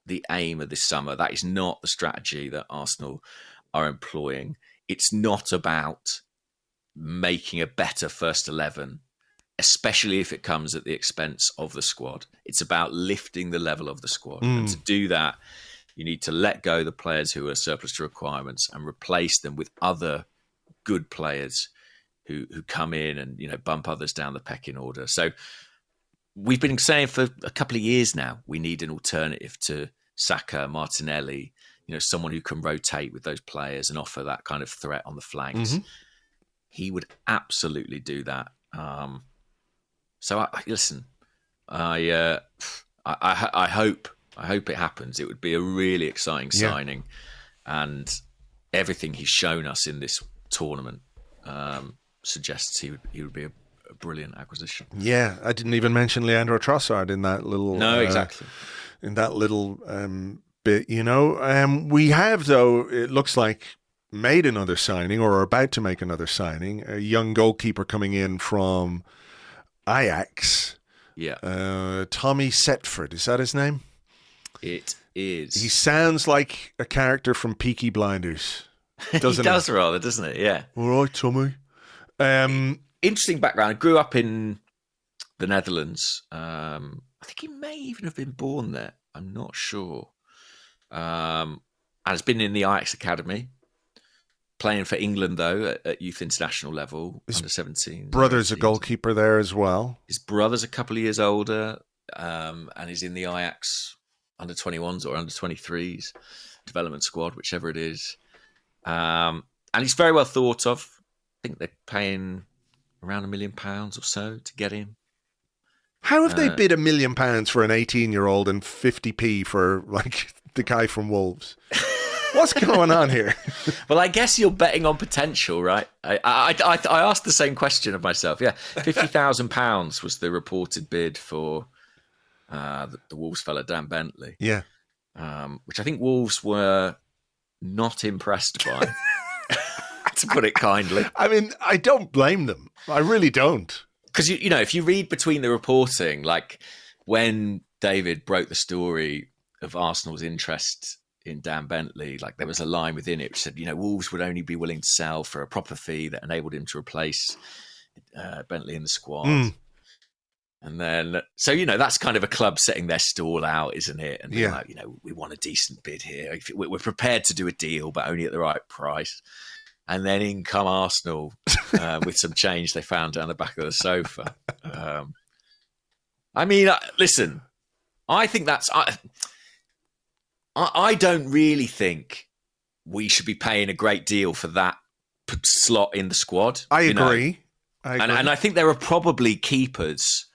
Speaker 2: the aim of this summer. That is not the strategy that Arsenal are employing. It's not about making a better first 11 especially if it comes at the expense of the squad. It's about lifting the level of the squad. And to do that, you need to let go the players who are surplus to requirements and replace them with other good players who come in and, bump others down the pecking order. So we've been saying for a couple of years now, we need an alternative to Saka, Martinelli, someone who can rotate with those players and offer that kind of threat on the flanks. Mm-hmm. He would absolutely do that. So listen, I hope it happens. It would be a really exciting signing, and everything he's shown us in this tournament suggests he would be a brilliant acquisition.
Speaker 1: Yeah, I didn't even mention Leandro Trossard in that little.
Speaker 2: No, exactly.
Speaker 1: In that little bit, we have, though, it looks like, made another signing, or are about to make another signing. A young goalkeeper coming in from Ajax.
Speaker 2: Yeah.
Speaker 1: Tommy Setford, is that his name?
Speaker 2: It is.
Speaker 1: He sounds like a character from Peaky Blinders, doesn't he?
Speaker 2: He does rather, doesn't it? Yeah.
Speaker 1: All right, Tommy.
Speaker 2: Interesting background. I grew up in the Netherlands. I think he may even have been born there. I'm not sure. And has been in the Ajax academy, playing for England though at youth international level, under 17.
Speaker 1: Brother's a goalkeeper there as well.
Speaker 2: His brother's a couple of years older, and he's in the Ajax under 21s or under 23s development squad, whichever it is. And he's very well thought of. I think they're paying around £1 million or so to get him.
Speaker 1: How have they bid £1 million for an 18-year-old and 50p for like the guy from Wolves? What's going on here?
Speaker 2: Well, I guess you're betting on potential, right? I asked the same question of myself. Yeah, £50,000 was the reported bid for the Wolves fella Dan Bentley.
Speaker 1: Yeah,
Speaker 2: which I think Wolves were not impressed by, to put it kindly.
Speaker 1: I mean, I don't blame them. I really don't.
Speaker 2: Because, if you read between the reporting, like when David broke the story of Arsenal's interest in Dan Bentley, like there was a line within it which said, Wolves would only be willing to sell for a proper fee that enabled him to replace Bentley in the squad. And then, so, that's kind of a club setting their stall out, isn't it? And they're like, we want a decent bid here. We're prepared to do a deal, but only at the right price. And then in come Arsenal with some change they found down the back of the sofa. Listen, I think that's... I don't really think we should be paying a great deal for that slot in the squad.
Speaker 1: I agree.
Speaker 2: And I think there are probably keepers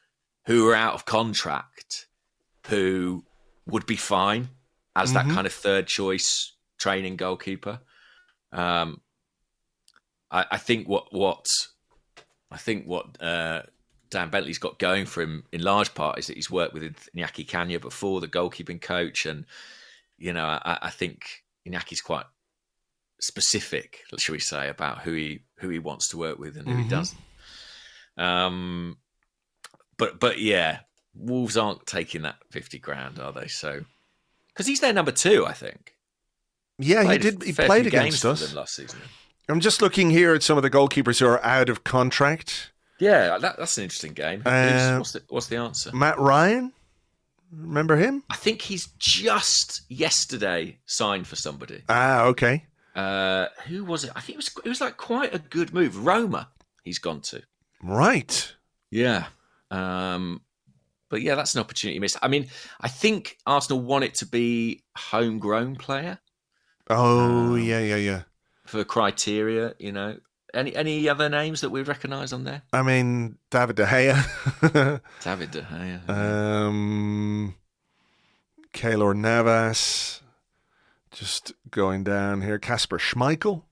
Speaker 2: who are out of contract who would be fine as that kind of third choice training goalkeeper. I think what Dan Bentley's got going for him in large part is that he's worked with Iñaki Kanya before, the goalkeeping coach, and I think Iñaki's quite specific, shall we say, about who he wants to work with and who he doesn't. But yeah, Wolves aren't taking that 50 grand, are they? So, because he's their number 2, I think.
Speaker 1: Yeah, he did. He played against us
Speaker 2: last season.
Speaker 1: I'm just looking here at some of the goalkeepers who are out of contract.
Speaker 2: Yeah, that's an interesting game. What's the answer?
Speaker 1: Matt Ryan, remember him?
Speaker 2: I think he's just yesterday signed for somebody.
Speaker 1: Okay.
Speaker 2: Who was it? I think it was like quite a good move. Roma, he's gone to.
Speaker 1: Right.
Speaker 2: Yeah. But yeah, that's an opportunity missed. I mean, I think Arsenal want it to be a homegrown player.
Speaker 1: Oh, yeah.
Speaker 2: For criteria, Any other names that we recognise on there?
Speaker 1: I mean, David De Gea.
Speaker 2: David De Gea.
Speaker 1: Keylor Navas. Just going down here. Kasper Schmeichel.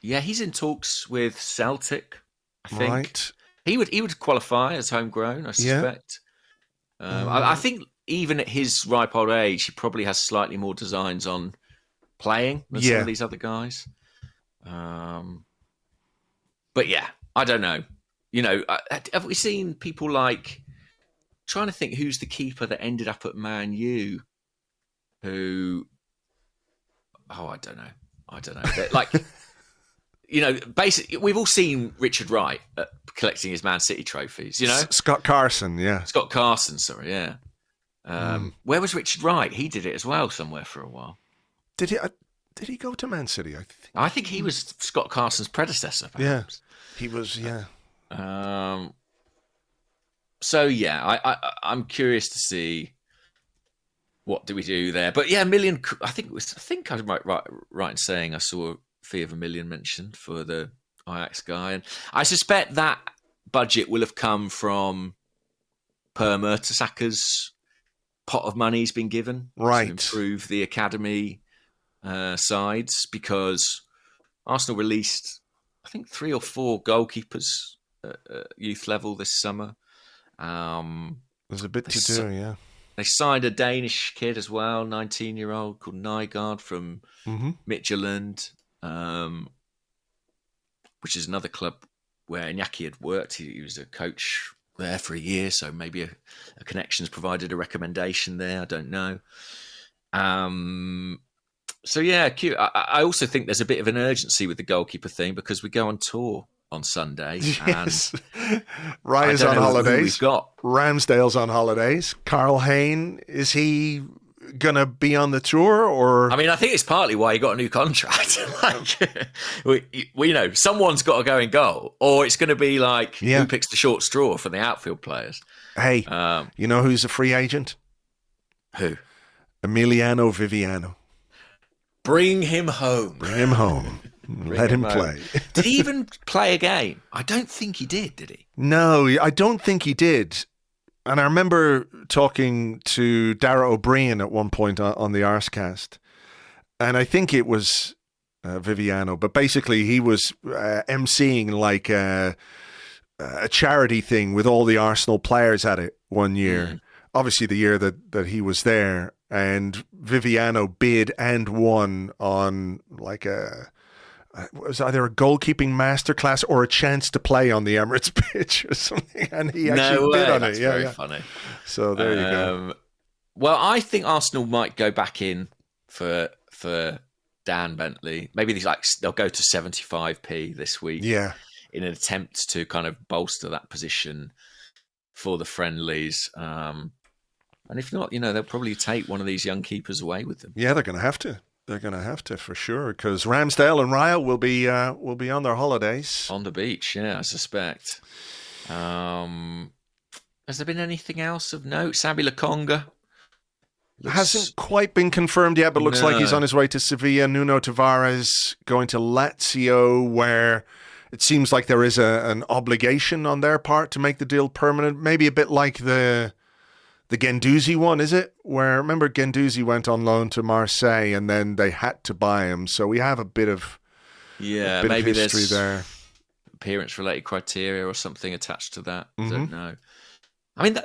Speaker 2: Yeah, he's in talks with Celtic, I think.
Speaker 1: Right.
Speaker 2: He would qualify as homegrown, I suspect. Yeah. I think even at his ripe old age, he probably has slightly more designs on playing than some of these other guys. But yeah, I don't know. Have we seen people like... Trying to think who's the keeper that ended up at Man U who... Oh, I don't know. Like, basically, we've all seen Richard Wright collecting his Man City trophies.
Speaker 1: Scott Carson, yeah.
Speaker 2: Scott Carson, sorry, yeah. Where was Richard Wright? He did it as well somewhere for a while.
Speaker 1: Did he go to Man City?
Speaker 2: I think he was Scott Carson's predecessor, perhaps.
Speaker 1: Yeah, he was, yeah.
Speaker 2: So, yeah, I'm curious to see what do we do there. But, yeah, million, I think I was right in saying I saw a fee of $1 million mentioned for the Ajax guy. And I suspect that budget will have come from Per Mertesaker's pot of money he's been given to improve the academy sides, because Arsenal released, I think, 3 or 4 goalkeepers at youth level this summer.
Speaker 1: There's a bit to do, yeah.
Speaker 2: They signed a Danish kid as well, 19-year-old, called Nygaard from Midtjylland, which is another club where Iñaki had worked. He was a coach there for a year, so maybe a connection's provided a recommendation there. I don't know. So yeah, cute. I also think there's a bit of an urgency with the goalkeeper thing because we go on tour on Sunday.
Speaker 1: Yes. Raya's on holidays.
Speaker 2: We've got
Speaker 1: Ramsdale's on holidays. Karl Hayne, is he going to be on the tour? Or
Speaker 2: I think it's partly why he got a new contract. we know someone's got to go in goal, or it's going to be like who picks the short straw for the outfield players.
Speaker 1: Hey, you know who's a free agent?
Speaker 2: Who?
Speaker 1: Emiliano Viviano.
Speaker 2: Bring him home.
Speaker 1: Let him play.
Speaker 2: Did he even play a game? I don't think he did he?
Speaker 1: No, I don't think he did. And I remember talking to Dara O'Brien at one point on the Arsecast, and I think it was Viviano, but basically he was emceeing like a charity thing with all the Arsenal players at it one year. Obviously the year that he was there, and Viviano bid and won on like it was either a goalkeeping masterclass or a chance to play on the Emirates pitch or something, and he actually bid on
Speaker 2: it.
Speaker 1: Yeah,
Speaker 2: very funny.
Speaker 1: So there you go.
Speaker 2: Well, I think Arsenal might go back in for Dan Bentley. Maybe they'll go to 75p this week.
Speaker 1: Yeah,
Speaker 2: in an attempt to kind of bolster that position for the friendlies. And if not, they'll probably take one of these young keepers away with them.
Speaker 1: Yeah, they're going to have to. They're going to have to for sure, because Ramsdale and Raya will be on their holidays
Speaker 2: on the beach. Yeah, I suspect. Has there been anything else of note? Sambi Lokonga
Speaker 1: hasn't quite been confirmed yet, but looks like he's on his way to Sevilla. Nuno Tavares going to Lazio, where it seems like there is an obligation on their part to make the deal permanent. Maybe a bit like the Guendouzi one, is it? Where, remember, Guendouzi went on loan to Marseille and then they had to buy him. So we have a bit of
Speaker 2: maybe
Speaker 1: history there.
Speaker 2: Appearance-related criteria or something attached to that. I don't know.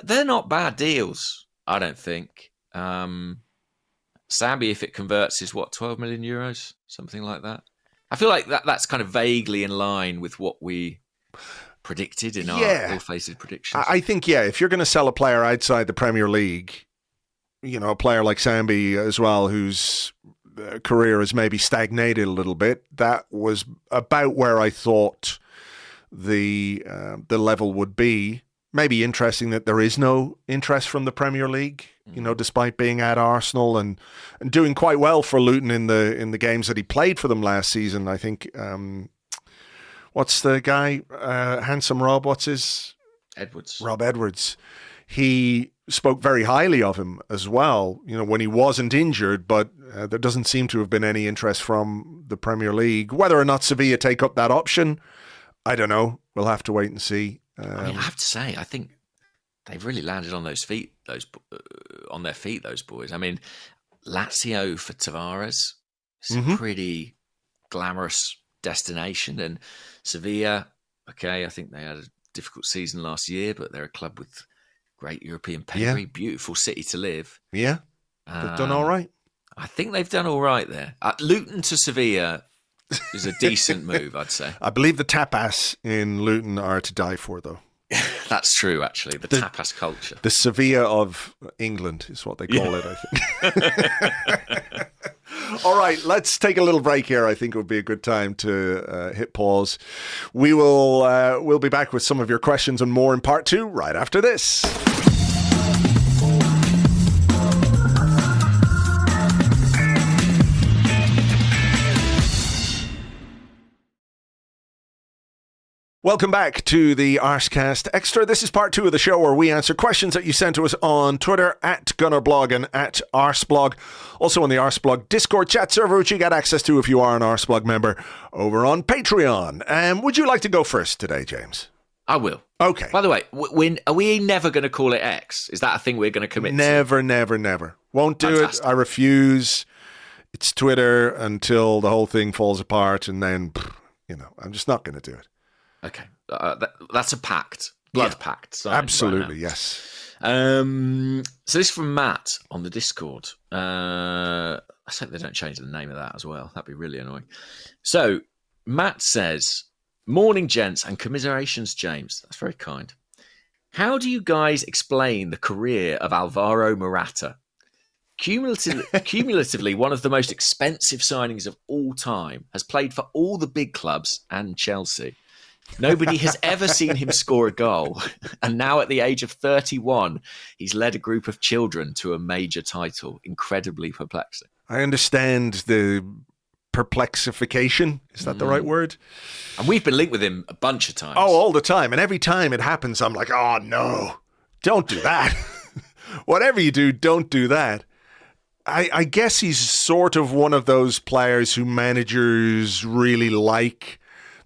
Speaker 2: They're not bad deals, I don't think. Sambi, if it converts, is 12 million euros? Something like that. I feel like that's kind of vaguely in line with what we predicted in our ill-fated predictions.
Speaker 1: I think, if you're going to sell a player outside the Premier League, a player like Sambi as well, whose career has maybe stagnated a little bit, that was about where I thought the level would be. Maybe interesting that there is no interest from the Premier League, despite being at Arsenal and doing quite well for Luton in the games that he played for them last season. I think what's the guy? Handsome Rob, what's his?
Speaker 2: Edwards.
Speaker 1: Rob Edwards. He spoke very highly of him as well, when he wasn't injured, but there doesn't seem to have been any interest from the Premier League. Whether or not Sevilla take up that option, I don't know. We'll have to wait and see.
Speaker 2: I have to say, I think they've really landed on their feet, those boys. Lazio for Tavares, it's a pretty glamorous destination, and Sevilla, I think they had a difficult season last year, but they're a club with great European pedigree, beautiful city to live.
Speaker 1: Yeah, they've done all right.
Speaker 2: I think they've done all right there. Luton to Sevilla is a decent move, I'd say.
Speaker 1: I believe the tapas in Luton are to die for, though.
Speaker 2: That's true, actually. The tapas culture.
Speaker 1: The Sevilla of England is what they call it, I think. All right, let's take a little break here. I think it would be a good time to hit pause. We'll be back with some of your questions and more in part 2 right after this. Welcome back to the Arsecast Extra. This is part 2 of the show where we answer questions that you sent to us on Twitter at Gunnerblog and at Arseblog. Also on the Arseblog Discord chat server, which you get access to if you are an Arseblog member over on Patreon. Would you like to go first today, James?
Speaker 2: I will.
Speaker 1: Okay.
Speaker 2: By the way, are we never going to call it X? Is that a thing we're going to commit to?
Speaker 1: Never. Won't do it. I refuse. It's Twitter until the whole thing falls apart, and then, I'm just not going to do it.
Speaker 2: Okay, that's a pact, blood pact.
Speaker 1: Absolutely,
Speaker 2: right,
Speaker 1: yes.
Speaker 2: So this is from Matt on the Discord. I hope they don't change the name of that as well. That'd be really annoying. So Matt says, "Morning, gents, and commiserations, James." That's very kind. How do you guys explain the career of Alvaro Morata? Cumulatively, one of the most expensive signings of all time, has played for all the big clubs and Chelsea. Nobody has ever seen him score a goal. And now at the age of 31, he's led a group of children to a major title. Incredibly perplexing.
Speaker 1: I understand the perplexification. Is that the right word?
Speaker 2: And we've been linked with him a bunch of times.
Speaker 1: Oh, all the time. And every time it happens, I'm like, oh, no, don't do that. Whatever you do, don't do that. I guess he's sort of one of those players who managers really like,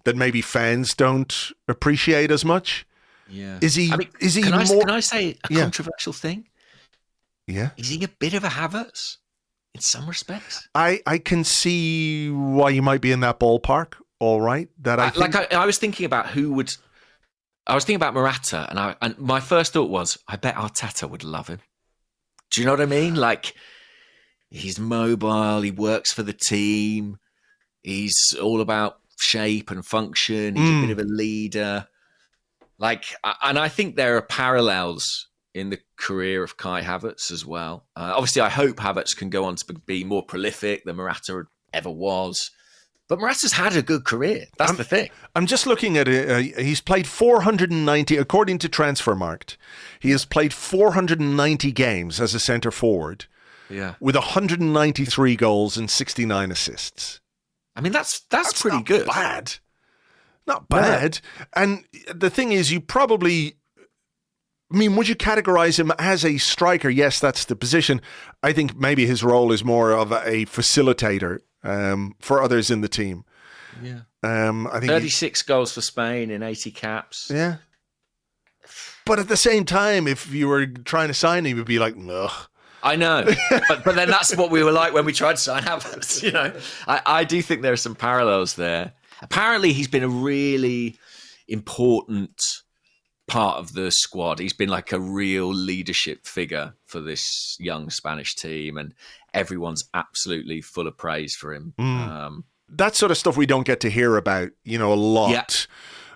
Speaker 1: that maybe fans don't appreciate as much.
Speaker 2: Yeah.
Speaker 1: Is he
Speaker 2: can
Speaker 1: more...
Speaker 2: Can I say a controversial thing?
Speaker 1: Yeah.
Speaker 2: Is he a bit of a Havertz in some respects?
Speaker 1: I can see why you might be in that ballpark. All right.
Speaker 2: I was thinking about Morata, and my first thought was, I bet Arteta would love him. Do you know what I mean? Like, he's mobile, he works for the team, he's all about shape and function. He's a bit of a leader. And I think there are parallels in the career of Kai Havertz as well. Obviously, I hope Havertz can go on to be more prolific than Morata ever was. But Morata's had a good career. That's the thing. I'm
Speaker 1: just looking at it. He's played 490, according to Transfermarkt. He has played 490 games as a centre forward.
Speaker 2: Yeah,
Speaker 1: with 193 goals and 69 assists.
Speaker 2: I mean, that's pretty good.
Speaker 1: Not bad. Yeah. And the thing is, would you categorize him as a striker? Yes, that's the position. I think maybe his role is more of a facilitator for others in the team.
Speaker 2: Yeah.
Speaker 1: I think
Speaker 2: 36 goals for Spain in 80 caps.
Speaker 1: Yeah. But at the same time, if you were trying to sign him, you'd be like, ugh.
Speaker 2: I know, but then that's what we were like when we tried to sign Havertz. I do think there are some parallels there. Apparently, he's been a really important part of the squad. He's been like a real leadership figure for this young Spanish team, and everyone's absolutely full of praise for him.
Speaker 1: That sort of stuff we don't get to hear about, a lot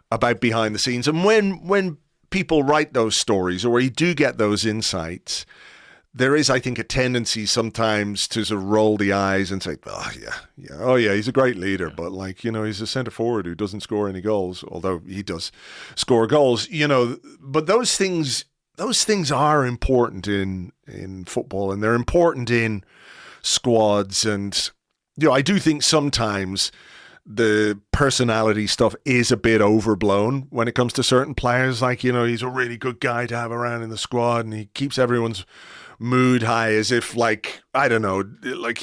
Speaker 1: about behind the scenes. And when people write those stories, or where you do get those insights, there is, I think, a tendency sometimes to sort of roll the eyes and say, he's a great leader, but he's a centre forward who doesn't score any goals, although he does score goals, but those things are important in football, and they're important in squads. And, I do think sometimes the personality stuff is a bit overblown when it comes to certain players. He's a really good guy to have around in the squad, and he keeps everyone's mood high, as if I don't know,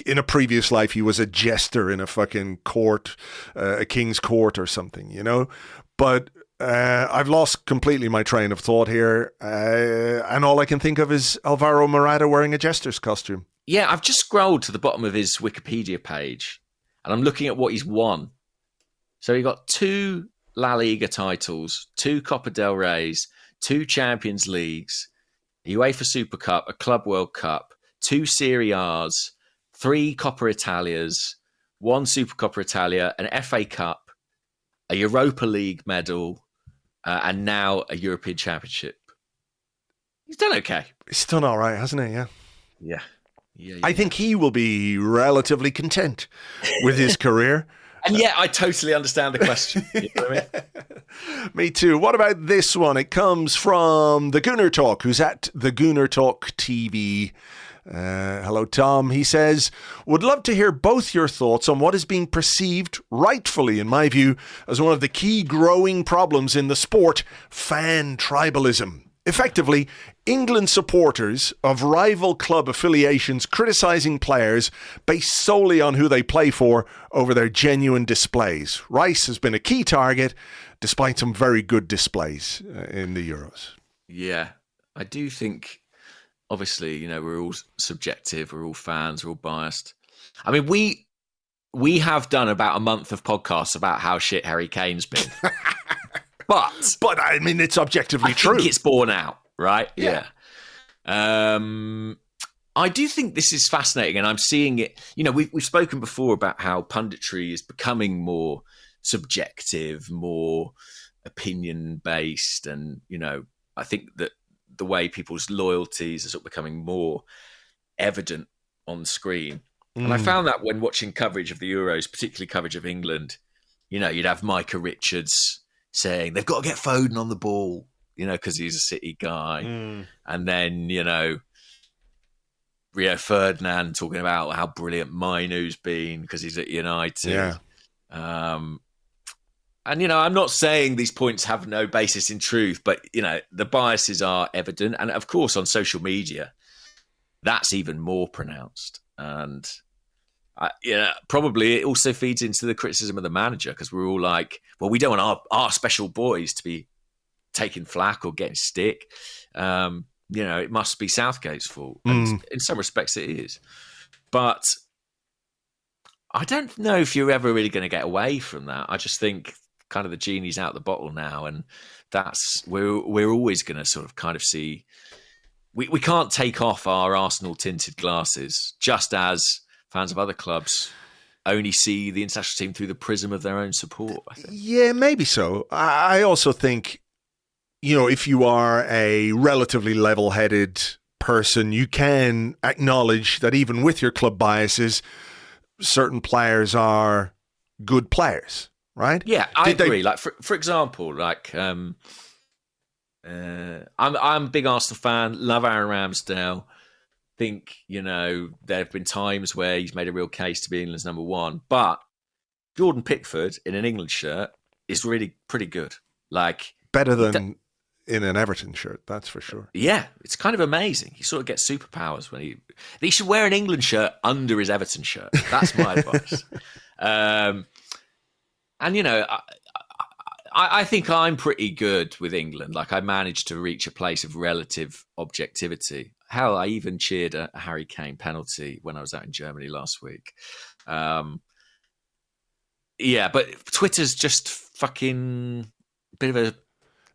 Speaker 1: in a previous life he was a jester in a fucking court, a king's court or something, but I've lost completely my train of thought here, and all I can think of is Alvaro Morata wearing a jester's costume.
Speaker 2: I've just scrolled to the bottom of his Wikipedia page, and I'm looking at what he's won. So he got 2 La Liga titles, 2 Copa del Reys, 2 Champions Leagues, a UEFA Super Cup, a Club World Cup, 2 Serie A's, 3 Coppa Italias, 1 Super Coppa Italia, an FA Cup, a Europa League medal, and now a European Championship. He's done okay.
Speaker 1: He's done all right, hasn't he? Yeah.
Speaker 2: Yeah.
Speaker 1: I think he will be relatively content with his career.
Speaker 2: And yeah, I totally understand the question. You know what I mean?
Speaker 1: Me too. What about this one? It comes from the Gooner Talk, who's at the Gooner Talk TV. Hello, Tom. He says, would love to hear both your thoughts on what is being perceived, rightfully in my view, as one of the key growing problems in the sport, fan tribalism. Effectively, England supporters of rival club affiliations criticising players based solely on who they play for over their genuine displays. Rice has been a key target, despite some very good displays in the Euros.
Speaker 2: Yeah, I do think, obviously, we're all subjective, we're all fans, we're all biased. I mean, we have done about a month of podcasts about how shit Harry Kane's been. But
Speaker 1: I mean, it's objectively true.
Speaker 2: I think it's borne out, right?
Speaker 1: Yeah.
Speaker 2: I do think this is fascinating, and I'm seeing it. We've spoken before about how punditry is becoming more subjective, more opinion-based, and, I think that the way people's loyalties are sort of becoming more evident on screen. And I found that when watching coverage of the Euros, particularly coverage of England, you'd have Micah Richards saying they've got to get Foden on the ball, because he's a City guy. And then, Rio Ferdinand talking about how brilliant Mainu's been because he's at United.
Speaker 1: Yeah.
Speaker 2: And, I'm not saying these points have no basis in truth, but, the biases are evident. And, of course, on social media, that's even more pronounced. And, probably it also feeds into the criticism of the manager because we're all like, well, we don't want our special boys to be taking flack or getting stick. It must be Southgate's fault. And in some respects it is. But I don't know if you're ever really going to get away from that. I just think kind of the genie's out the bottle now, and we're always going to sort of kind of see. We can't take off our Arsenal tinted glasses, just as fans of other clubs only see the international team through the prism of their own support, I think.
Speaker 1: Yeah, maybe so. I also think, if you are a relatively level-headed person, you can acknowledge that even with your club biases, certain players are good players, right?
Speaker 2: Yeah, I agree. Like, for example, like, I'm a big Arsenal fan, love Aaron Ramsdale. Think, there have been times where he's made a real case to be England's number one, but Jordan Pickford in an England shirt is really pretty good. Like,
Speaker 1: better than in an Everton shirt, that's for sure.
Speaker 2: Yeah, it's kind of amazing. He sort of gets superpowers when he should wear an England shirt under his Everton shirt. That's my advice. And I think I'm pretty good with England. Like, I managed to reach a place of relative objectivity. Hell, I even cheered a Harry Kane penalty when I was out in Germany last week. Yeah, but Twitter's just fucking a bit of a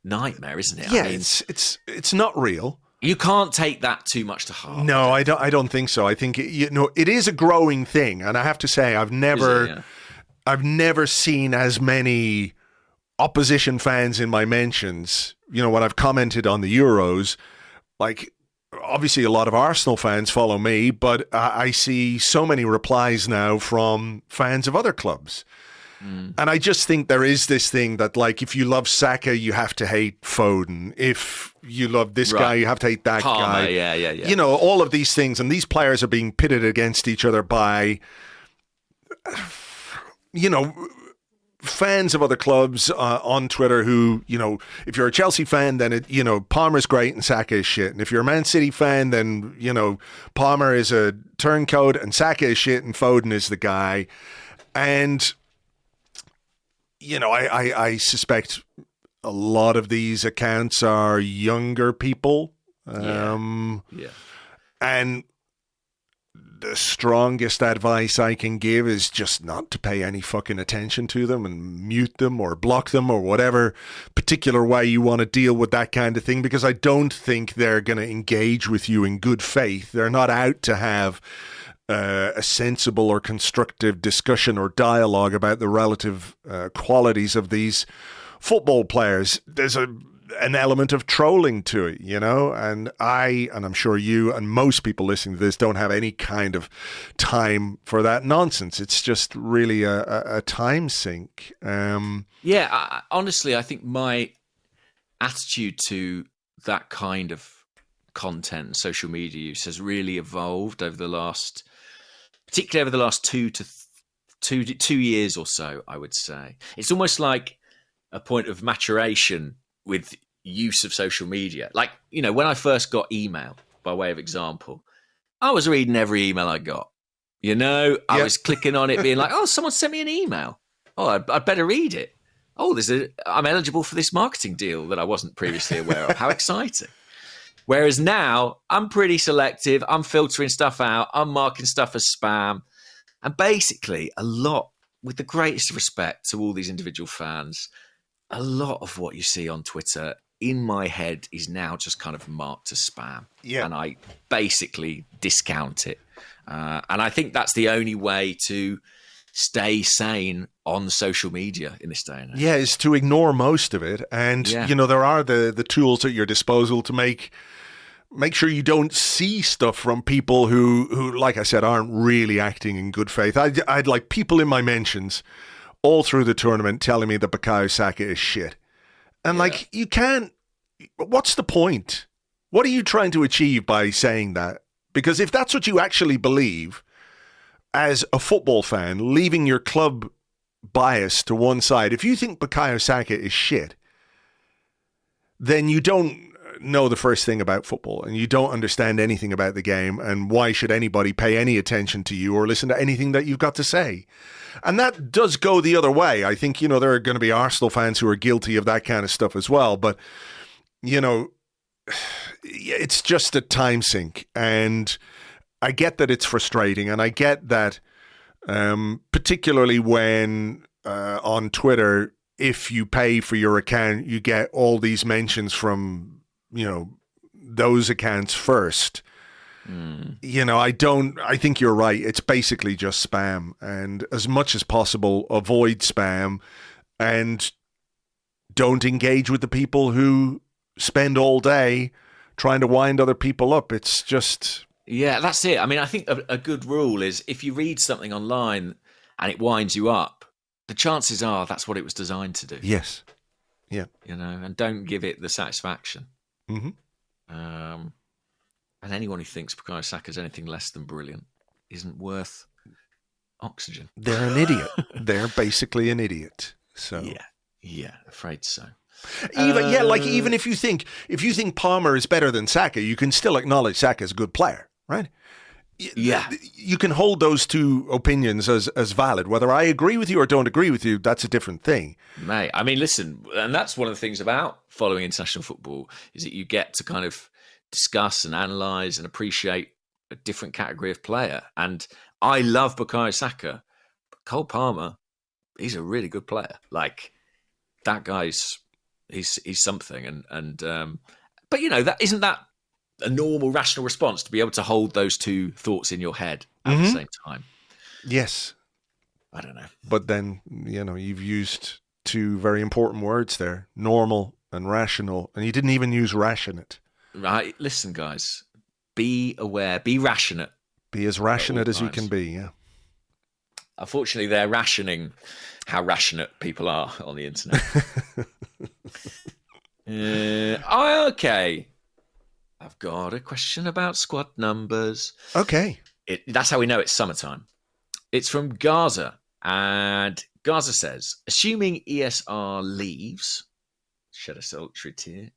Speaker 2: nightmare, isn't it?
Speaker 1: Yeah,
Speaker 2: I mean,
Speaker 1: it's not real.
Speaker 2: You can't take that too much to heart.
Speaker 1: No, I don't think so. I think it is a growing thing, and I have to say I've never seen as many opposition fans in my mentions. When I've commented on the Euros, like, obviously a lot of Arsenal fans follow me, but I see so many replies now from fans of other clubs. And I just think there is this thing that, like, if you love Saka, you have to hate Foden. If you love this guy, you have to hate that guy.
Speaker 2: Yeah.
Speaker 1: All of these things, and these players are being pitted against each other by, fans of other clubs on Twitter who, if you're a Chelsea fan, then Palmer's great and Saka is shit. And if you're a Man City fan, then, Palmer is a turncoat and Saka is shit and Foden is the guy. And, I suspect a lot of these accounts are younger people. And the strongest advice I can give is just not to pay any fucking attention to them and mute them or block them or whatever particular way you want to deal with that kind of thing, because I don't think they're going to engage with you in good faith. They're not out to have a sensible or constructive discussion or dialogue about the relative qualities of these football players. There's a an element of trolling to it, you know, and I'm sure you and most people listening to this don't have any kind of time for that nonsense. It's just really a time sink.
Speaker 2: Honestly, I think my attitude to that kind of content and social media use has really evolved particularly over the last 2 years or so, I would say. It's almost like a point of maturation with use of social media. Like, you know, when I first got email, by way of example, I was reading every email I got. You know, I was clicking on it being like, oh, someone sent me an email. Oh, I'd better read it. Oh, I'm eligible for this marketing deal that I wasn't previously aware of. How exciting. Whereas now, I'm pretty selective. I'm filtering stuff out. I'm marking stuff as spam. And basically, with the greatest respect to all these individual fans, a lot of what you see on Twitter, in my head, is now just kind of marked as spam. Yeah. And I basically discount it. And I think that's the only way to stay sane on social media in this day and age.
Speaker 1: Yeah, is to ignore most of it. And, you know, there are the tools at your disposal to make sure you don't see stuff from people who, like I said, aren't really acting in good faith. I'd like people in my mentions all through the tournament telling me that Bukayo Saka is shit. And like, you can't, what's the point? What are you trying to achieve by saying that? Because if that's what you actually believe as a football fan, leaving your club bias to one side, if you think Bukayo Saka is shit, then you don't know the first thing about football and you don't understand anything about the game, and why should anybody pay any attention to you or listen to anything that you've got to say? And that does go the other way. I think, you know, there are going to be Arsenal fans who are guilty of that kind of stuff as well, but, you know, it's just a time sink. And I get that it's frustrating, and I get that particularly when on Twitter, if you pay for your account, you get all these mentions from, you know, those accounts first. You know, I think you're right. It's basically just spam, and as much as possible, avoid spam and don't engage with the people who spend all day trying to wind other people up. It's just...
Speaker 2: Yeah, that's it. I mean, I think a good rule is if you read something online and it winds you up, the chances are that's what it was designed to do.
Speaker 1: Yes. Yeah.
Speaker 2: You know, and don't give it the satisfaction.
Speaker 1: Mm-hmm.
Speaker 2: And anyone who thinks Bukayo Saka is anything less than brilliant isn't worth oxygen.
Speaker 1: They're an idiot. They're basically an idiot. So
Speaker 2: yeah, afraid so.
Speaker 1: Even if you think Palmer is better than Saka, you can still acknowledge Saka is a good player, right?
Speaker 2: Yeah,
Speaker 1: you can hold those two opinions as valid. Whether I agree with you or don't agree with you, that's a different thing.
Speaker 2: Mate, I mean, listen, and that's one of the things about following international football is that you get to kind of discuss and analyse and appreciate a different category of player. And I love Bukayo Saka, but Cole Palmer, he's a really good player. Like, that guy's he's something. But you know, that isn't that a normal rational response to be able to hold those two thoughts in your head at the same time?
Speaker 1: Yes.
Speaker 2: I don't know.
Speaker 1: But then, you know, you've used two very important words there, normal and rational, and you didn't even use rationate.
Speaker 2: Right. Listen, guys, be aware, be rationate.
Speaker 1: Be as rationate as you can be, yeah.
Speaker 2: Unfortunately, they're rationing how rationate people are on the internet. Okay. I've got a question about squad numbers.
Speaker 1: Okay.
Speaker 2: That's how we know it's summertime. It's from Gaza. And Gaza says, assuming ESR leaves, shed a sultry tear,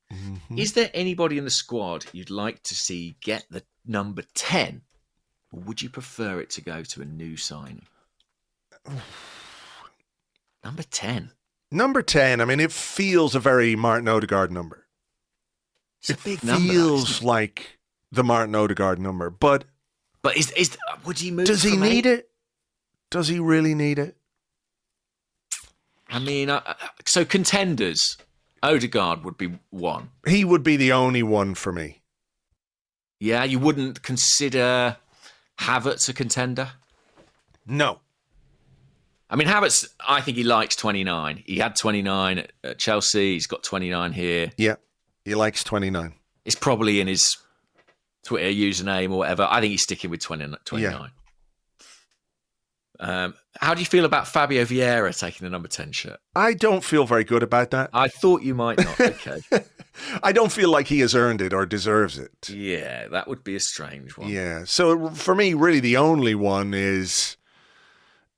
Speaker 2: is there anybody in the squad you'd like to see get the number 10? Or would you prefer it to go to a new signing? Number 10.
Speaker 1: Number 10, I mean, it feels a very Martin Odegaard number.
Speaker 2: It's a big number.
Speaker 1: It feels like the Martin Odegaard number, but
Speaker 2: would he move?
Speaker 1: Does he need it? Does he really need it?
Speaker 2: I mean, so contenders, Odegaard would be one.
Speaker 1: He would be the only one for me.
Speaker 2: Yeah, you wouldn't consider Havertz a contender?
Speaker 1: No.
Speaker 2: I mean, Havertz, I think he likes 29. He had 29 at Chelsea. He's got 29 here.
Speaker 1: Yeah, he likes 29.
Speaker 2: It's probably in his Twitter username or whatever. I think he's sticking with 29.
Speaker 1: Yeah.
Speaker 2: How do you feel about Fabio Vieira taking the number 10 shirt?
Speaker 1: I don't feel very good about that.
Speaker 2: I thought you might not. Okay.
Speaker 1: I don't feel like he has earned it or deserves it.
Speaker 2: Yeah, that would be a strange one.
Speaker 1: Yeah. So for me, really, the only one is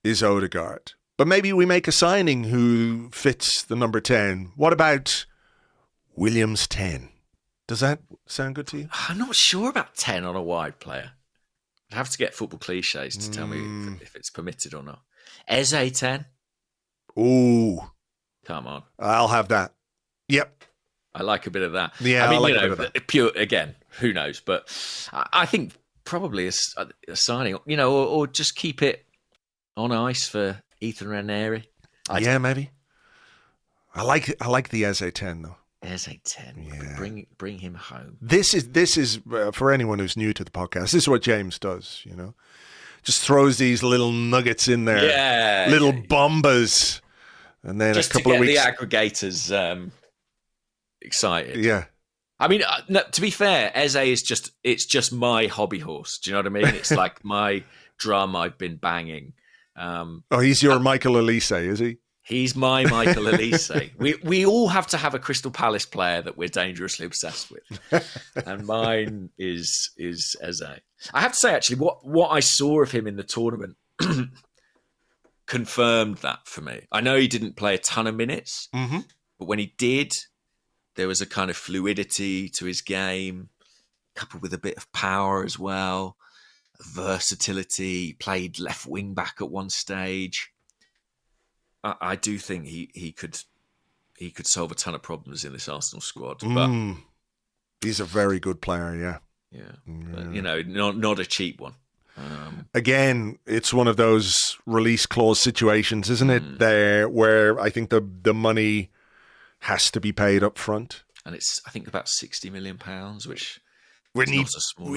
Speaker 1: Odegaard. But maybe we make a signing who fits the number 10. What about Williams 10? Does that sound good to you?
Speaker 2: I'm not sure about 10 on a wide player. I'd have to get football cliches to tell me if it's permitted or not. Eze 10?
Speaker 1: Ooh.
Speaker 2: Come on.
Speaker 1: I'll have that. Yep.
Speaker 2: I like a bit of that.
Speaker 1: Yeah,
Speaker 2: I mean,
Speaker 1: I like
Speaker 2: you
Speaker 1: a
Speaker 2: know,
Speaker 1: bit of that.
Speaker 2: pure, again, who knows? But I think probably a signing, you know, or just keep it on ice for Ethan Ranieri.
Speaker 1: Yeah, maybe. I like the Eze 10 though.
Speaker 2: Eze 10.
Speaker 1: Yeah.
Speaker 2: Bring him home.
Speaker 1: This is for anyone who's new to the podcast. This is what James does. You know, just throws these little nuggets in there, little bombas, and then
Speaker 2: just
Speaker 1: a couple
Speaker 2: to get
Speaker 1: of weeks.
Speaker 2: the aggregators excited.
Speaker 1: Yeah.
Speaker 2: I mean, no, to be fair, Eze is just my hobby horse. Do you know what I mean? It's like my drum I've been banging.
Speaker 1: He's your Michael Elise, is he?
Speaker 2: He's my Michael Elise. We all have to have a Crystal Palace player that we're dangerously obsessed with, and mine is Eze. I have to say, actually, what I saw of him in the tournament confirmed that for me. I know he didn't play a ton of minutes, but when he did, there was a kind of fluidity to his game, coupled with a bit of power as well, versatility. He played left wing back at one stage. I do think he could solve a ton of problems in this Arsenal squad. But
Speaker 1: he's a very good player,
Speaker 2: yeah. But, you know, not a cheap one.
Speaker 1: Again, it's one of those release clause situations, isn't it? There, where I think the money has to be paid up front,
Speaker 2: and it's I think about £60 million, which
Speaker 1: we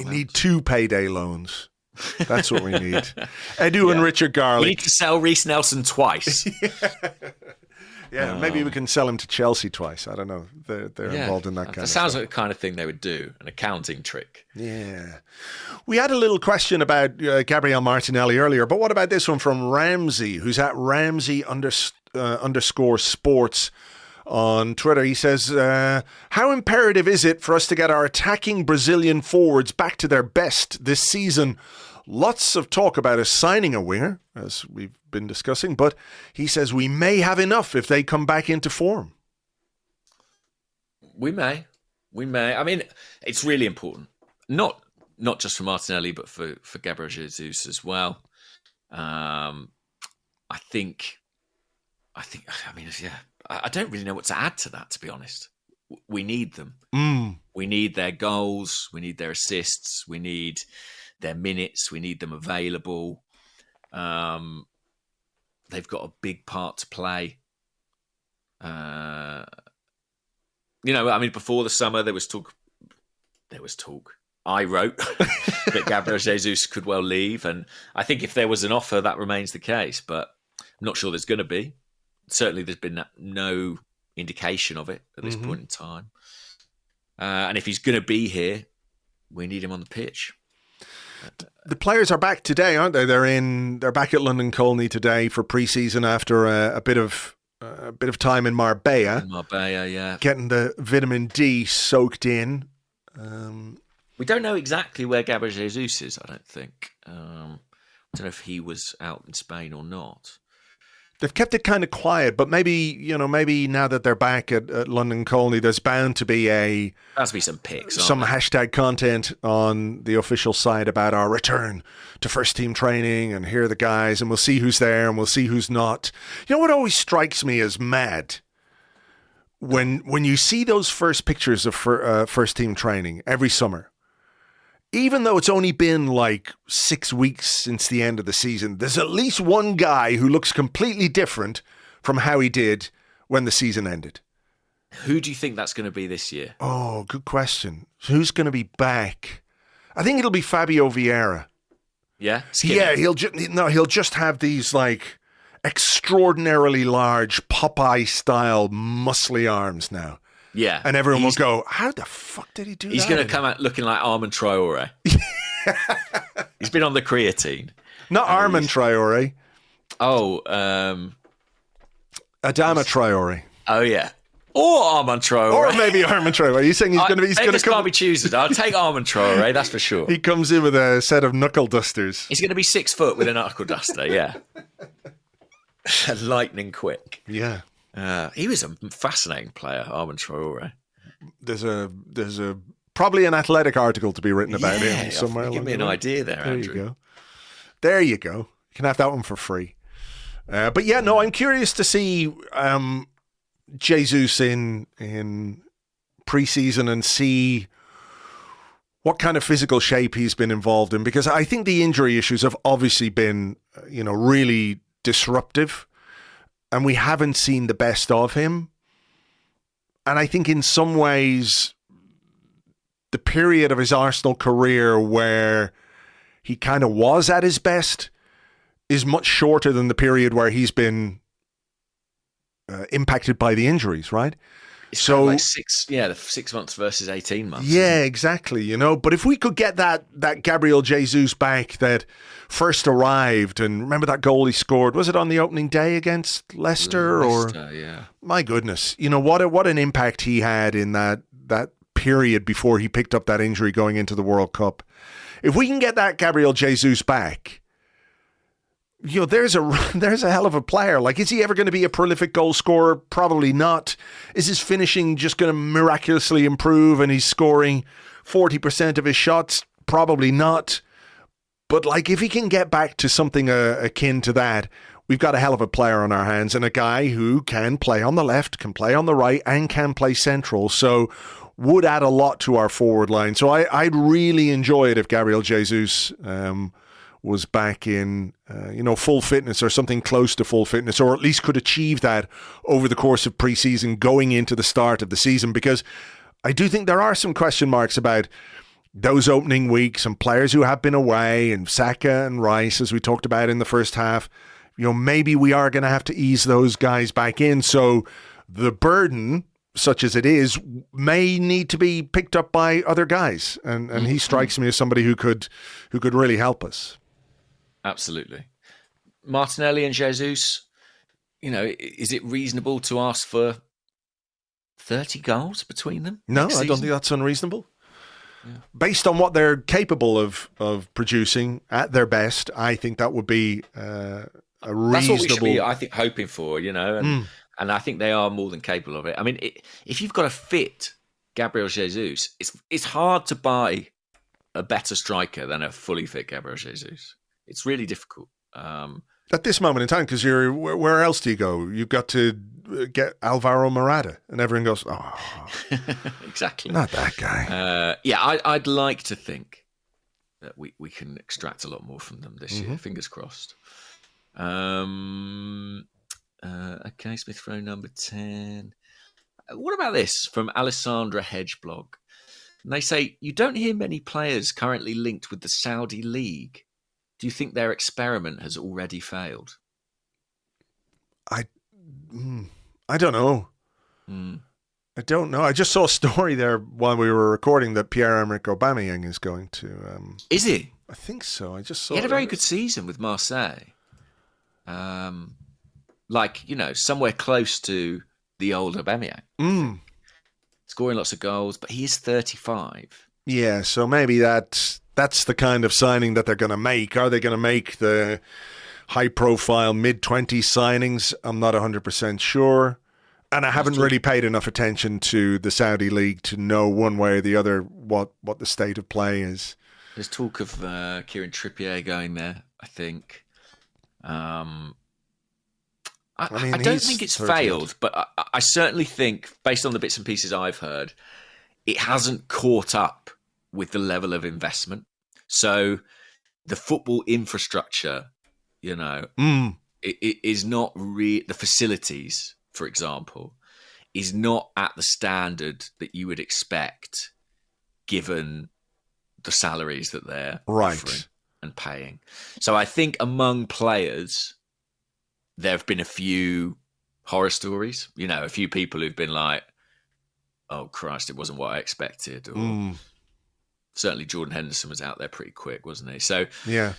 Speaker 1: need 2 payday loans. That's what we need. Edu and Richard Garlick.
Speaker 2: We need to sell Reece Nelson twice.
Speaker 1: Yeah, maybe we can sell him to Chelsea twice. I don't know. They're involved in that kind of stuff.
Speaker 2: That sounds like the kind of thing they would do, an accounting trick.
Speaker 1: Yeah. We had a little question about Gabriel Martinelli earlier, but what about this one from Ramsey, who's at Ramsey underscore sports on Twitter? He says, how imperative is it for us to get our attacking Brazilian forwards back to their best this season? Lots of talk about us signing a winger, as we've been discussing, but he says we may have enough if they come back into form.
Speaker 2: We may. I mean, it's really important. Not just for Martinelli, but for Gabriel Jesus as well. I don't really know what to add to that, to be honest. We need them. We need their goals. We need their assists. We need their minutes. We need them available. They've got a big part to play. I mean, before the summer, there was talk. I wrote that Gabriel Jesus could well leave. And I think if there was an offer, that remains the case. But I'm not sure there's going to be. Certainly, there's been no indication of it at this point in time. And if he's going to be here, we need him on the pitch.
Speaker 1: The players are back today, aren't they? They're back at London Colney today for pre-season after a bit of time in Marbella.
Speaker 2: Yeah.
Speaker 1: Getting the vitamin D soaked in.
Speaker 2: We don't know exactly where Gabriel Jesus is, I don't think. I don't know if he was out in Spain or not.
Speaker 1: They've kept it kind of quiet, but maybe now that they're back at London Colney, there's bound to be
Speaker 2: some pics,
Speaker 1: some hashtag content on the official site about our return to first team training, and here are the guys, and we'll see who's there and we'll see who's not. You know what always strikes me as mad? When you see those first pictures of first team training every summer, even though it's only been like 6 weeks since the end of the season, there's at least one guy who looks completely different from how he did when the season ended.
Speaker 2: Who do you think that's going to be this year?
Speaker 1: Oh, good question. Who's going to be back? I think it'll be Fabio Vieira.
Speaker 2: Yeah?
Speaker 1: Yeah, he'll just have these like extraordinarily large Popeye-style muscly arms now.
Speaker 2: Yeah.
Speaker 1: And everyone will go, how the fuck did he do that?
Speaker 2: He's going to come out looking like Armand Traore. He's been on the creatine.
Speaker 1: Not Armand Traore.
Speaker 2: Oh,
Speaker 1: Adama Traore.
Speaker 2: Oh, yeah. Or Armand Traore.
Speaker 1: Or maybe Armand Traore. Are you saying he's going to come?
Speaker 2: Can't be choosers. I'll take Armand Traore, that's for sure.
Speaker 1: He comes in with a set of knuckle dusters.
Speaker 2: He's going to be 6 foot with a knuckle duster, yeah. Lightning quick.
Speaker 1: Yeah.
Speaker 2: He was a fascinating player, Armand Traore.
Speaker 1: There's a probably an athletic article to be written about him somewhere.
Speaker 2: Give me an idea there, Andrew.
Speaker 1: There you go. You can have that one for free. But yeah, no, I'm curious to see Jesus in pre-season and see what kind of physical shape he's been involved in, because I think the injury issues have obviously been, really disruptive, and we haven't seen the best of him. And I think in some ways, the period of his Arsenal career where he kind of was at his best is much shorter than the period where he's been impacted by the injuries, right?
Speaker 2: It's kind of like 6 months versus 18 months.
Speaker 1: Yeah, exactly. But if we could get that Gabriel Jesus back that first arrived, and remember that goal he scored, was it on the opening day against Leicester?
Speaker 2: Yeah.
Speaker 1: My goodness, what an impact he had in that period before he picked up that injury going into the World Cup. If we can get that Gabriel Jesus back, there's a hell of a player. Like, is he ever going to be a prolific goal scorer? Probably not. Is his finishing just going to miraculously improve and he's scoring 40% of his shots? Probably not. But like, if he can get back to something akin to that, we've got a hell of a player on our hands, and a guy who can play on the left, can play on the right, and can play central. So would add a lot to our forward line. So I'd really enjoy it if Gabriel Jesus was back in, full fitness or something close to full fitness, or at least could achieve that over the course of pre-season going into the start of the season, because I do think there are some question marks about those opening weeks and players who have been away, and Saka and Rice, as we talked about in the first half. Maybe we are going to have to ease those guys back in. So the burden, such as it is, may need to be picked up by other guys. And he strikes me as somebody who could really help us.
Speaker 2: Absolutely. Martinelli and Jesus, is it reasonable to ask for 30 goals between them?
Speaker 1: No, I don't think that's unreasonable. Yeah. Based on what they're capable of producing at their best, I think that would be a reasonable... That's what we should be,
Speaker 2: I think, hoping for, and I think they are more than capable of it. I mean, if you've got a fit Gabriel Jesus, it's hard to buy a better striker than a fully fit Gabriel Jesus. It's really difficult.
Speaker 1: At this moment in time, because where else do you go? You've got to get Alvaro Morata, and everyone goes, oh,
Speaker 2: exactly,
Speaker 1: not that guy.
Speaker 2: I'd like to think that we can extract a lot more from them this year. Fingers crossed. Okay, Smith Rowe number 10. What about this from Alessandra Hedgeblog? And they say, you don't hear many players currently linked with the Saudi League. Do you think their experiment has already failed?
Speaker 1: I don't know. I don't know. I just saw a story there while we were recording that Pierre-Emerick Aubameyang is going to...
Speaker 2: Is he?
Speaker 1: I think so. I just saw...
Speaker 2: He had a very good season with Marseille. Somewhere close to the old Aubameyang. Scoring lots of goals, but he is 35.
Speaker 1: Yeah, so maybe that's the kind of signing that they're going to make. Are they going to make the high-profile mid-20s signings? I'm not 100% sure. And I haven't really paid enough attention to the Saudi League to know one way or the other what the state of play is.
Speaker 2: There's talk of Kieran Trippier going there, I think. I don't think it's failed, but I certainly think, based on the bits and pieces I've heard, it hasn't caught up with the level of investment. So the football infrastructure, it is not the facilities, for example, is not at the standard that you would expect given the salaries that they're offering and paying. So I think among players, there have been a few horror stories. A few people who've been like, "Oh Christ, it wasn't what I expected." Or certainly Jordan Henderson was out there pretty quick, wasn't he? So
Speaker 1: yeah.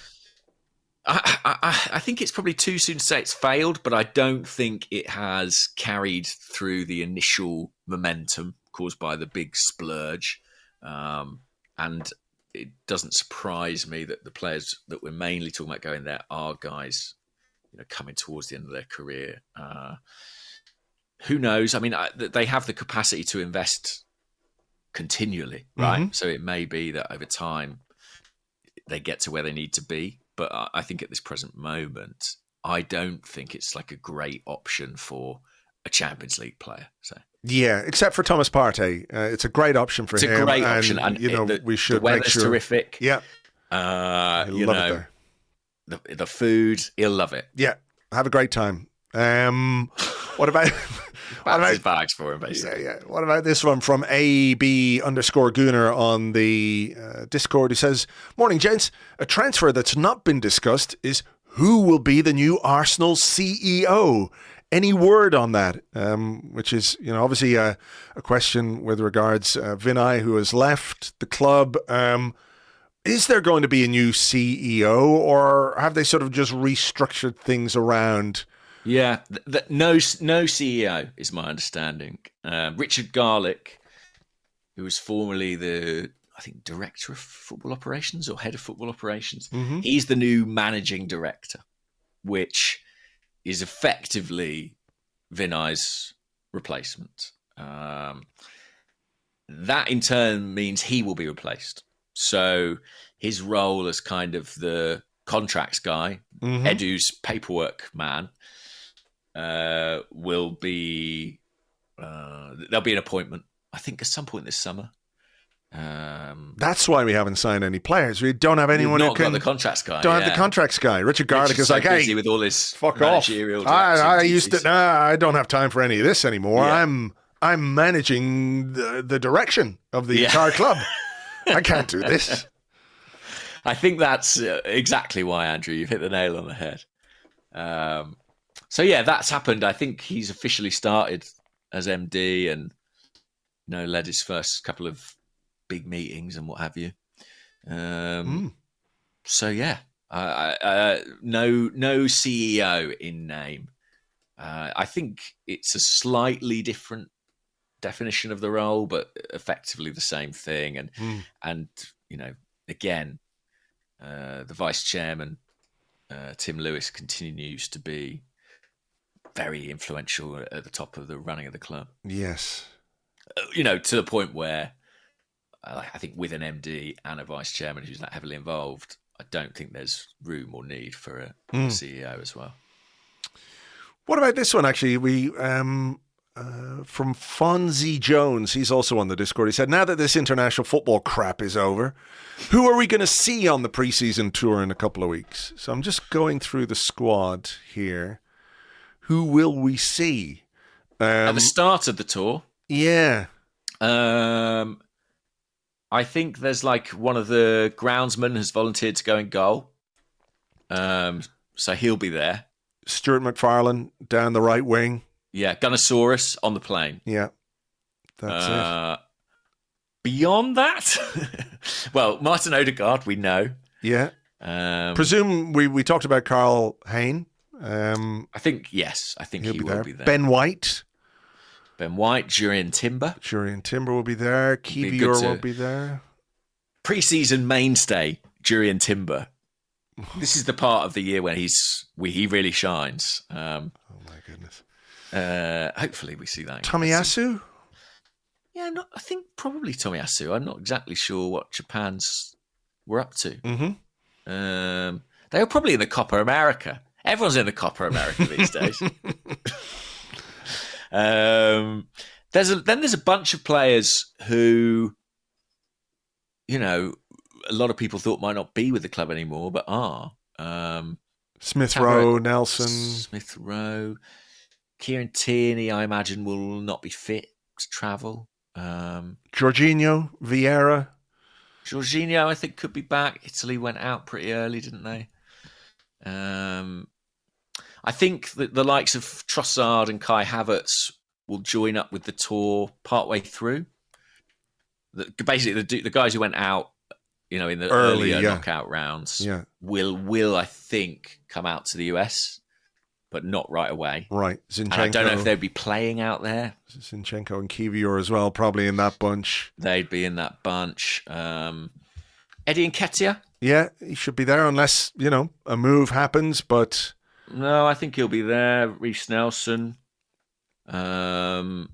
Speaker 2: I think it's probably too soon to say it's failed, but I don't think it has carried through the initial momentum caused by the big splurge. And it doesn't surprise me that the players that we're mainly talking about going there are guys, coming towards the end of their career. Who knows? I mean, they have the capacity to invest continually, right?
Speaker 1: Mm-hmm.
Speaker 2: So it may be that over time they get to where they need to be. But I think at this present moment, I don't think it's like a great option for a Champions League player. So
Speaker 1: yeah, except for Thomas Partey, it's a great option for him.
Speaker 2: It's a great option, and
Speaker 1: we should
Speaker 2: the weather's
Speaker 1: make sure.
Speaker 2: terrific.
Speaker 1: Yeah,
Speaker 2: love it there. The food, he'll love it.
Speaker 1: Yeah, have a great time. What about?
Speaker 2: His bags for him, basically.
Speaker 1: Yeah. What about this one from AB_Gooner on the Discord? He says, "Morning, gents. A transfer that's not been discussed is who will be the new Arsenal CEO. Any word on that?" Which is, obviously a question with regards Vinay, who has left the club. Is there going to be a new CEO, or have they sort of just restructured things around?
Speaker 2: Yeah, no CEO is my understanding. Richard Garlick, who was formerly I think, director of football operations or head of football operations, he's the new managing director, which is effectively Vinay's replacement. That in turn means he will be replaced. So his role as kind of the contracts guy, Edu's paperwork man, will be there'll be an appointment, I think, at some point this summer.
Speaker 1: That's why we haven't signed any players. We don't have anyone who can.
Speaker 2: Got the contracts guy.
Speaker 1: Don't have the contracts guy. Richard Garlick is like,
Speaker 2: busy with all his
Speaker 1: fuck off. I used to. I don't have time for any of this anymore. Yeah. I'm managing the direction of the entire club. I can't do this.
Speaker 2: I think that's exactly why, Andrew. You've hit the nail on the head. So yeah, that's happened. I think he's officially started as MD and led his first couple of big meetings and what have you. So yeah, no CEO in name. I think it's a slightly different definition of the role, but effectively the same thing. And again, the vice chairman, Tim Lewis, continues to be very influential at the top of the running of the club.
Speaker 1: Yes.
Speaker 2: To the point where I think with an MD and a vice chairman who's not heavily involved, I don't think there's room or need for a CEO as well.
Speaker 1: What about this one, actually? We from Fonzie Jones, he's also on the Discord. He said, now that this international football crap is over, who are we going to see on the preseason tour in a couple of weeks? So I'm just going through the squad here. Who will we see?
Speaker 2: At the start of the tour?
Speaker 1: Yeah.
Speaker 2: I think there's one of the groundsmen has volunteered to go in goal. So he'll be there.
Speaker 1: Stuart McFarlane down the right wing.
Speaker 2: Yeah, Gunnosaurus on the plane.
Speaker 1: Yeah, that's it.
Speaker 2: Beyond that, well, Martin Odegaard, we know.
Speaker 1: Yeah. Presume we talked about Carl Hayne.
Speaker 2: I think, yes. I think he will be there.
Speaker 1: Ben White.
Speaker 2: Jurriën Timber.
Speaker 1: Will be there. Kivior will be there.
Speaker 2: Pre-season mainstay, Jurriën Timber. This is the part of the year when he really shines.
Speaker 1: Oh my goodness.
Speaker 2: Hopefully we see that.
Speaker 1: Tomiyasu?
Speaker 2: Yeah, I think probably Tomiyasu. I'm not exactly sure what Japan's were up to.
Speaker 1: Mm-hmm.
Speaker 2: They were probably in the Copa America. Everyone's in the Copa America these days. There's a bunch of players who, a lot of people thought might not be with the club anymore, but are.
Speaker 1: Smith Rowe, Nelson.
Speaker 2: Smith Rowe. Kieran Tierney, I imagine, will not be fit to travel.
Speaker 1: Jorginho, Vieira.
Speaker 2: Jorginho, I think, could be back. Italy went out pretty early, didn't they? I think that the likes of Trossard and Kai Havertz will join up with the tour partway through. Basically, the guys who went out, in the earlier knockout rounds, will I think come out to the US, but not right away.
Speaker 1: Right, Zinchenko.
Speaker 2: And I don't know if they'd be playing out there.
Speaker 1: Zinchenko and Kivior as well, probably in that bunch.
Speaker 2: They'd be in that bunch. Eddie Nketiah?
Speaker 1: Yeah, he should be there unless, a move happens, but...
Speaker 2: No, I think he'll be there. Reece Nelson.
Speaker 1: If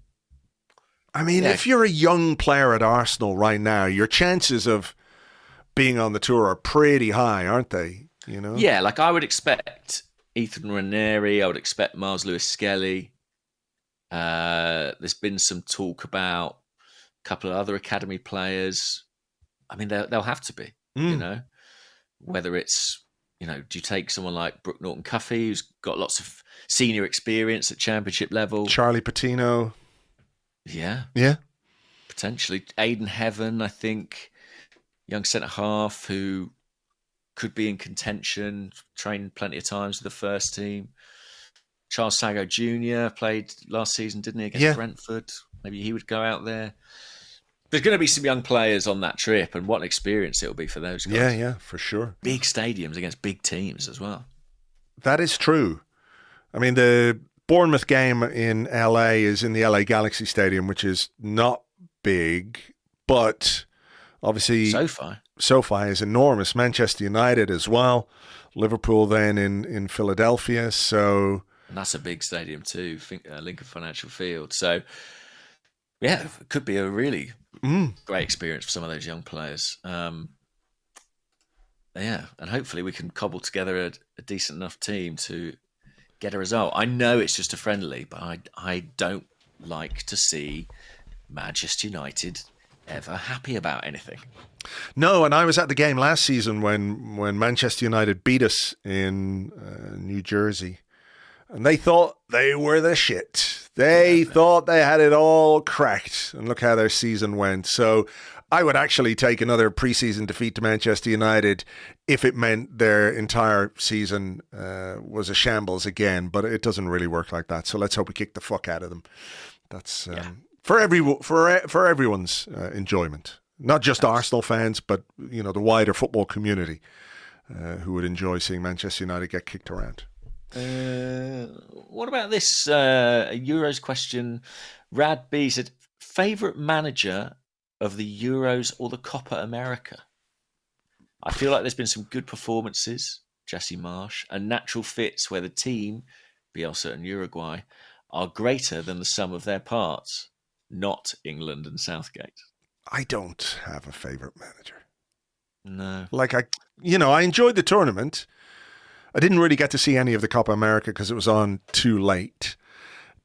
Speaker 1: you're a young player at Arsenal right now, your chances of being on the tour are pretty high, aren't they?
Speaker 2: Yeah, like I would expect Ethan Ranieri, I would expect Miles Lewis-Skelly. There's been some talk about a couple of other academy players. They'll have to be, whether it's, do you take someone like Brooke Norton-Cuffy, who's got lots of senior experience at championship level?
Speaker 1: Charlie Patino.
Speaker 2: Yeah.
Speaker 1: Yeah.
Speaker 2: Potentially. Aidan Heaven, I think, young centre-half who could be in contention, trained plenty of times with the first team. Charles Sago Jr. played last season, didn't he, against Brentford? Maybe he would go out there. There's going to be some young players on that trip, and what an experience it'll be for those guys.
Speaker 1: Yeah, for sure.
Speaker 2: Big stadiums against big teams as well.
Speaker 1: That is true. The Bournemouth game in LA is in the LA Galaxy Stadium, which is not big, but obviously SoFi is enormous. Manchester United as well. Liverpool then in Philadelphia. And
Speaker 2: that's a big stadium too, Lincoln Financial Field. So, yeah, it could be a really great experience for some of those young players. And hopefully we can cobble together a decent enough team to get a result. I know it's just a friendly, but I don't like to see Manchester United ever happy about anything.
Speaker 1: No, and I was at the game last season when Manchester United beat us in New Jersey, and they thought they were the shit. They thought they had it all cracked, and look how their season went. So I would actually take another preseason defeat to Manchester United if it meant their entire season was a shambles again, but it doesn't really work like that. So let's hope we kick the fuck out of them. That's for everyone's enjoyment, not just Arsenal fans, but the wider football community who would enjoy seeing Manchester United get kicked around.
Speaker 2: What about this Euros question? Rad B said, favourite manager of the Euros or the Copa America? I feel like there's been some good performances, Jesse Marsh, and natural fits where the team, Bielsa and Uruguay, are greater than the sum of their parts, not England and Southgate.
Speaker 1: I don't have a favourite manager.
Speaker 2: No.
Speaker 1: I enjoyed the tournament. I didn't really get to see any of the Copa America because it was on too late.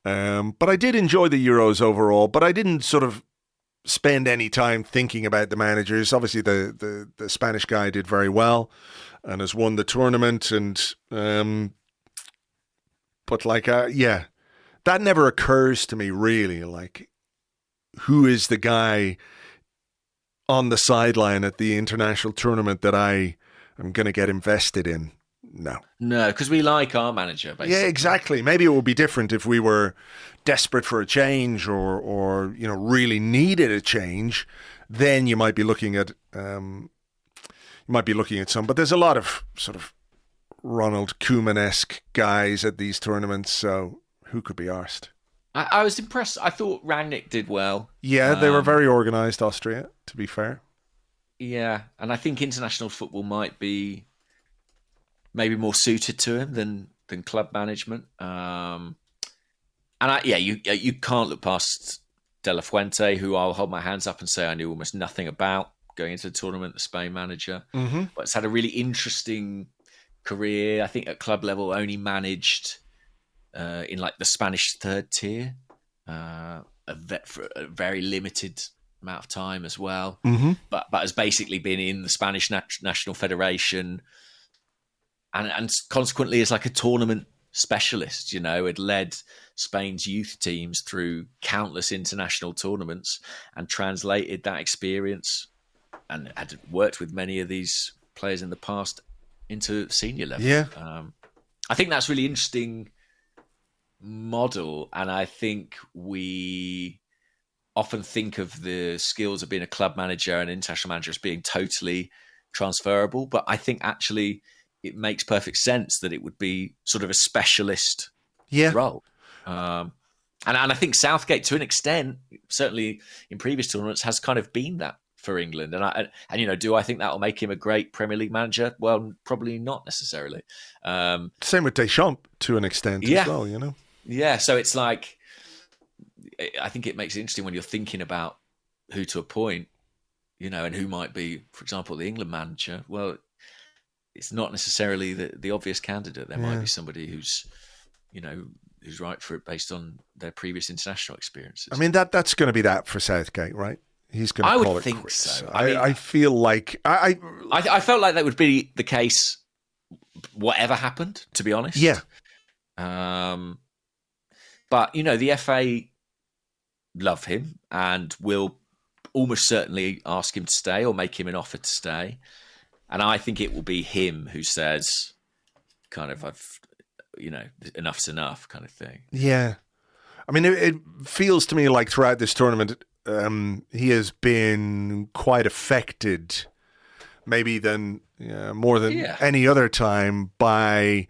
Speaker 1: But I did enjoy the Euros overall, but I didn't sort of spend any time thinking about the managers. Obviously, the Spanish guy did very well and has won the tournament. But that never occurs to me really. Like, who is the guy on the sideline at the international tournament that I am going to get invested in? No,
Speaker 2: because we like our manager, basically.
Speaker 1: Yeah, exactly. Maybe it would be different if we were desperate for a change or really needed a change. Then you might be looking at some. But there's a lot of sort of Ronald Koeman-esque guys at these tournaments. So who could be arsed?
Speaker 2: I was impressed. I thought Rangnick did well.
Speaker 1: Yeah, they were very organised, Austria, to be fair.
Speaker 2: Yeah, and I think international football might be maybe more suited to him than club management. You can't look past De La Fuente, who I'll hold my hands up and say I knew almost nothing about going into the tournament, the Spain manager. Mm-hmm. But it's had a really interesting career. I think at club level only managed in like the Spanish third tier for a very limited amount of time as well. Mm-hmm. But has basically been in the Spanish National Federation and consequently is like a tournament specialist, had led Spain's youth teams through countless international tournaments and translated that experience and had worked with many of these players in the past into senior level.
Speaker 1: Yeah.
Speaker 2: I think that's really interesting model, and I think we often think of the skills of being a club manager and international manager as being totally transferable, but I think actually it makes perfect sense that it would be sort of a specialist role. And I think Southgate, to an extent, certainly in previous tournaments, has kind of been that for England. And do I think that will make him a great Premier League manager? Well, probably not necessarily.
Speaker 1: Same with Deschamps to an extent as well,
Speaker 2: Yeah, so it's like, I think it makes it interesting when you're thinking about who to appoint, and who might be, for example, the England manager. Well, it's not necessarily the obvious candidate. There might be somebody who's right for it based on their previous international experiences.
Speaker 1: I mean, that's going to be that for Southgate, right? He's going to call it.
Speaker 2: I would think so.
Speaker 1: I feel like
Speaker 2: I felt like that would be the case, whatever happened. To be honest,
Speaker 1: yeah.
Speaker 2: But the FA love him and will almost certainly ask him to stay or make him an offer to stay. And I think it will be him who says, kind of, enough's enough kind of thing.
Speaker 1: Yeah. I mean, it feels to me like throughout this tournament, he has been quite affected, maybe more than any other time, by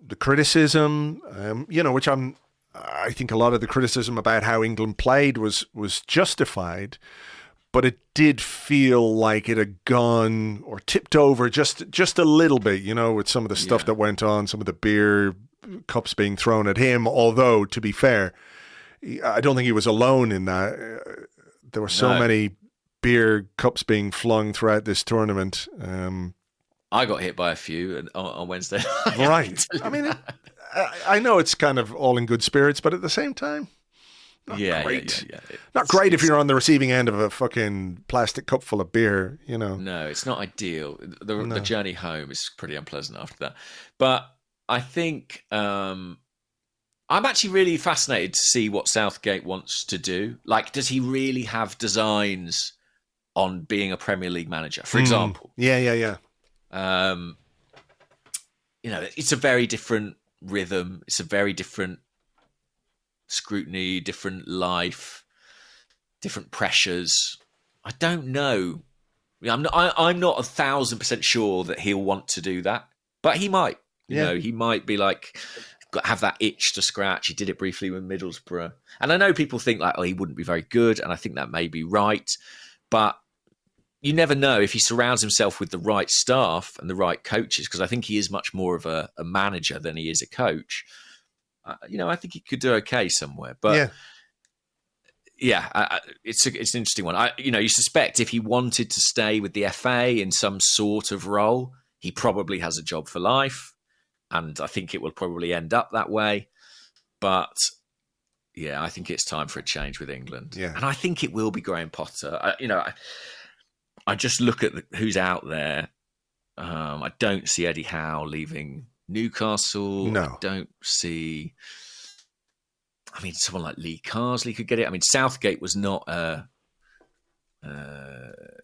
Speaker 1: the criticism, which I think a lot of the criticism about how England played was justified, but it did feel like it had gone or tipped over just a little bit, with some of the stuff that went on, some of the beer cups being thrown at him. Although, to be fair, I don't think he was alone in that. There were so many beer cups being flung throughout this tournament.
Speaker 2: I got hit by a few on Wednesday.
Speaker 1: Right. I mean, I know it's kind of all in good spirits, but at the same time, not great. Yeah. Not great if you're on the receiving end of a fucking plastic cup full of beer,
Speaker 2: No, it's not ideal. The journey home is pretty unpleasant after that. But I think I'm actually really fascinated to see what Southgate wants to do. Like, does he really have designs on being a Premier League manager, for example?
Speaker 1: Yeah.
Speaker 2: It's a very different rhythm. It's a very different scrutiny, different life, different pressures. I don't know. I'm not 1,000% sure that he'll want to do that, but he might. He might be like, have that itch to scratch. He did it briefly with Middlesbrough, and I know people think like, he wouldn't be very good, and I think that may be right, but you never know if he surrounds himself with the right staff and the right coaches, because I think he is much more of a manager than he is a coach. I think he could do okay somewhere. But it's an interesting one. You suspect if he wanted to stay with the FA in some sort of role, he probably has a job for life, and I think it will probably end up that way. But I think it's time for a change with England.
Speaker 1: Yeah.
Speaker 2: And I think it will be Graham Potter. I just look at who's out there. I don't see Eddie Howe leaving Newcastle.
Speaker 1: No.
Speaker 2: I don't see... someone like Lee Carsley could get it. Southgate was not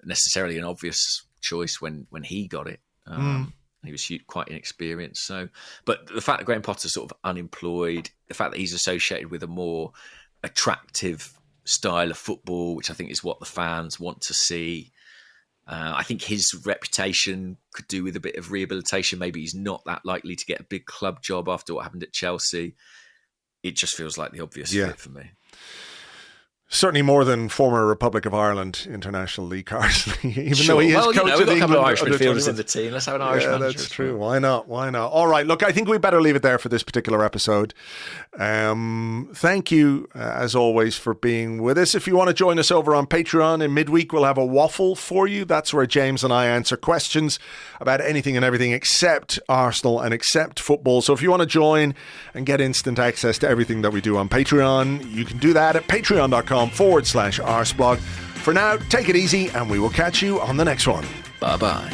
Speaker 2: necessarily an obvious choice when he got it. He was quite inexperienced. But the fact that Graham Potter's sort of unemployed, the fact that he's associated with a more attractive style of football, which I think is what the fans want to see. I think his reputation could do with a bit of rehabilitation. Maybe he's not that likely to get a big club job after what happened at Chelsea. It just feels like the obvious fit for me.
Speaker 1: Certainly more than former Republic of Ireland international Lee Carsley, even though he is coach of
Speaker 2: we've got a couple of Irish
Speaker 1: England
Speaker 2: midfielders in the team. Let's have an Irish manager.
Speaker 1: That's true. Why not? All right, look, I think we better leave it there for this particular episode. Thank you, as always, for being with us. If you want to join us over on Patreon in midweek, we'll have a waffle for you. That's where James and I answer questions about anything and everything except Arsenal and except football. So if you want to join and get instant access to everything that we do on Patreon, you can do that at patreon.com/Arseblog. For now, take it easy, and we will catch you on the next one.
Speaker 2: Bye-bye.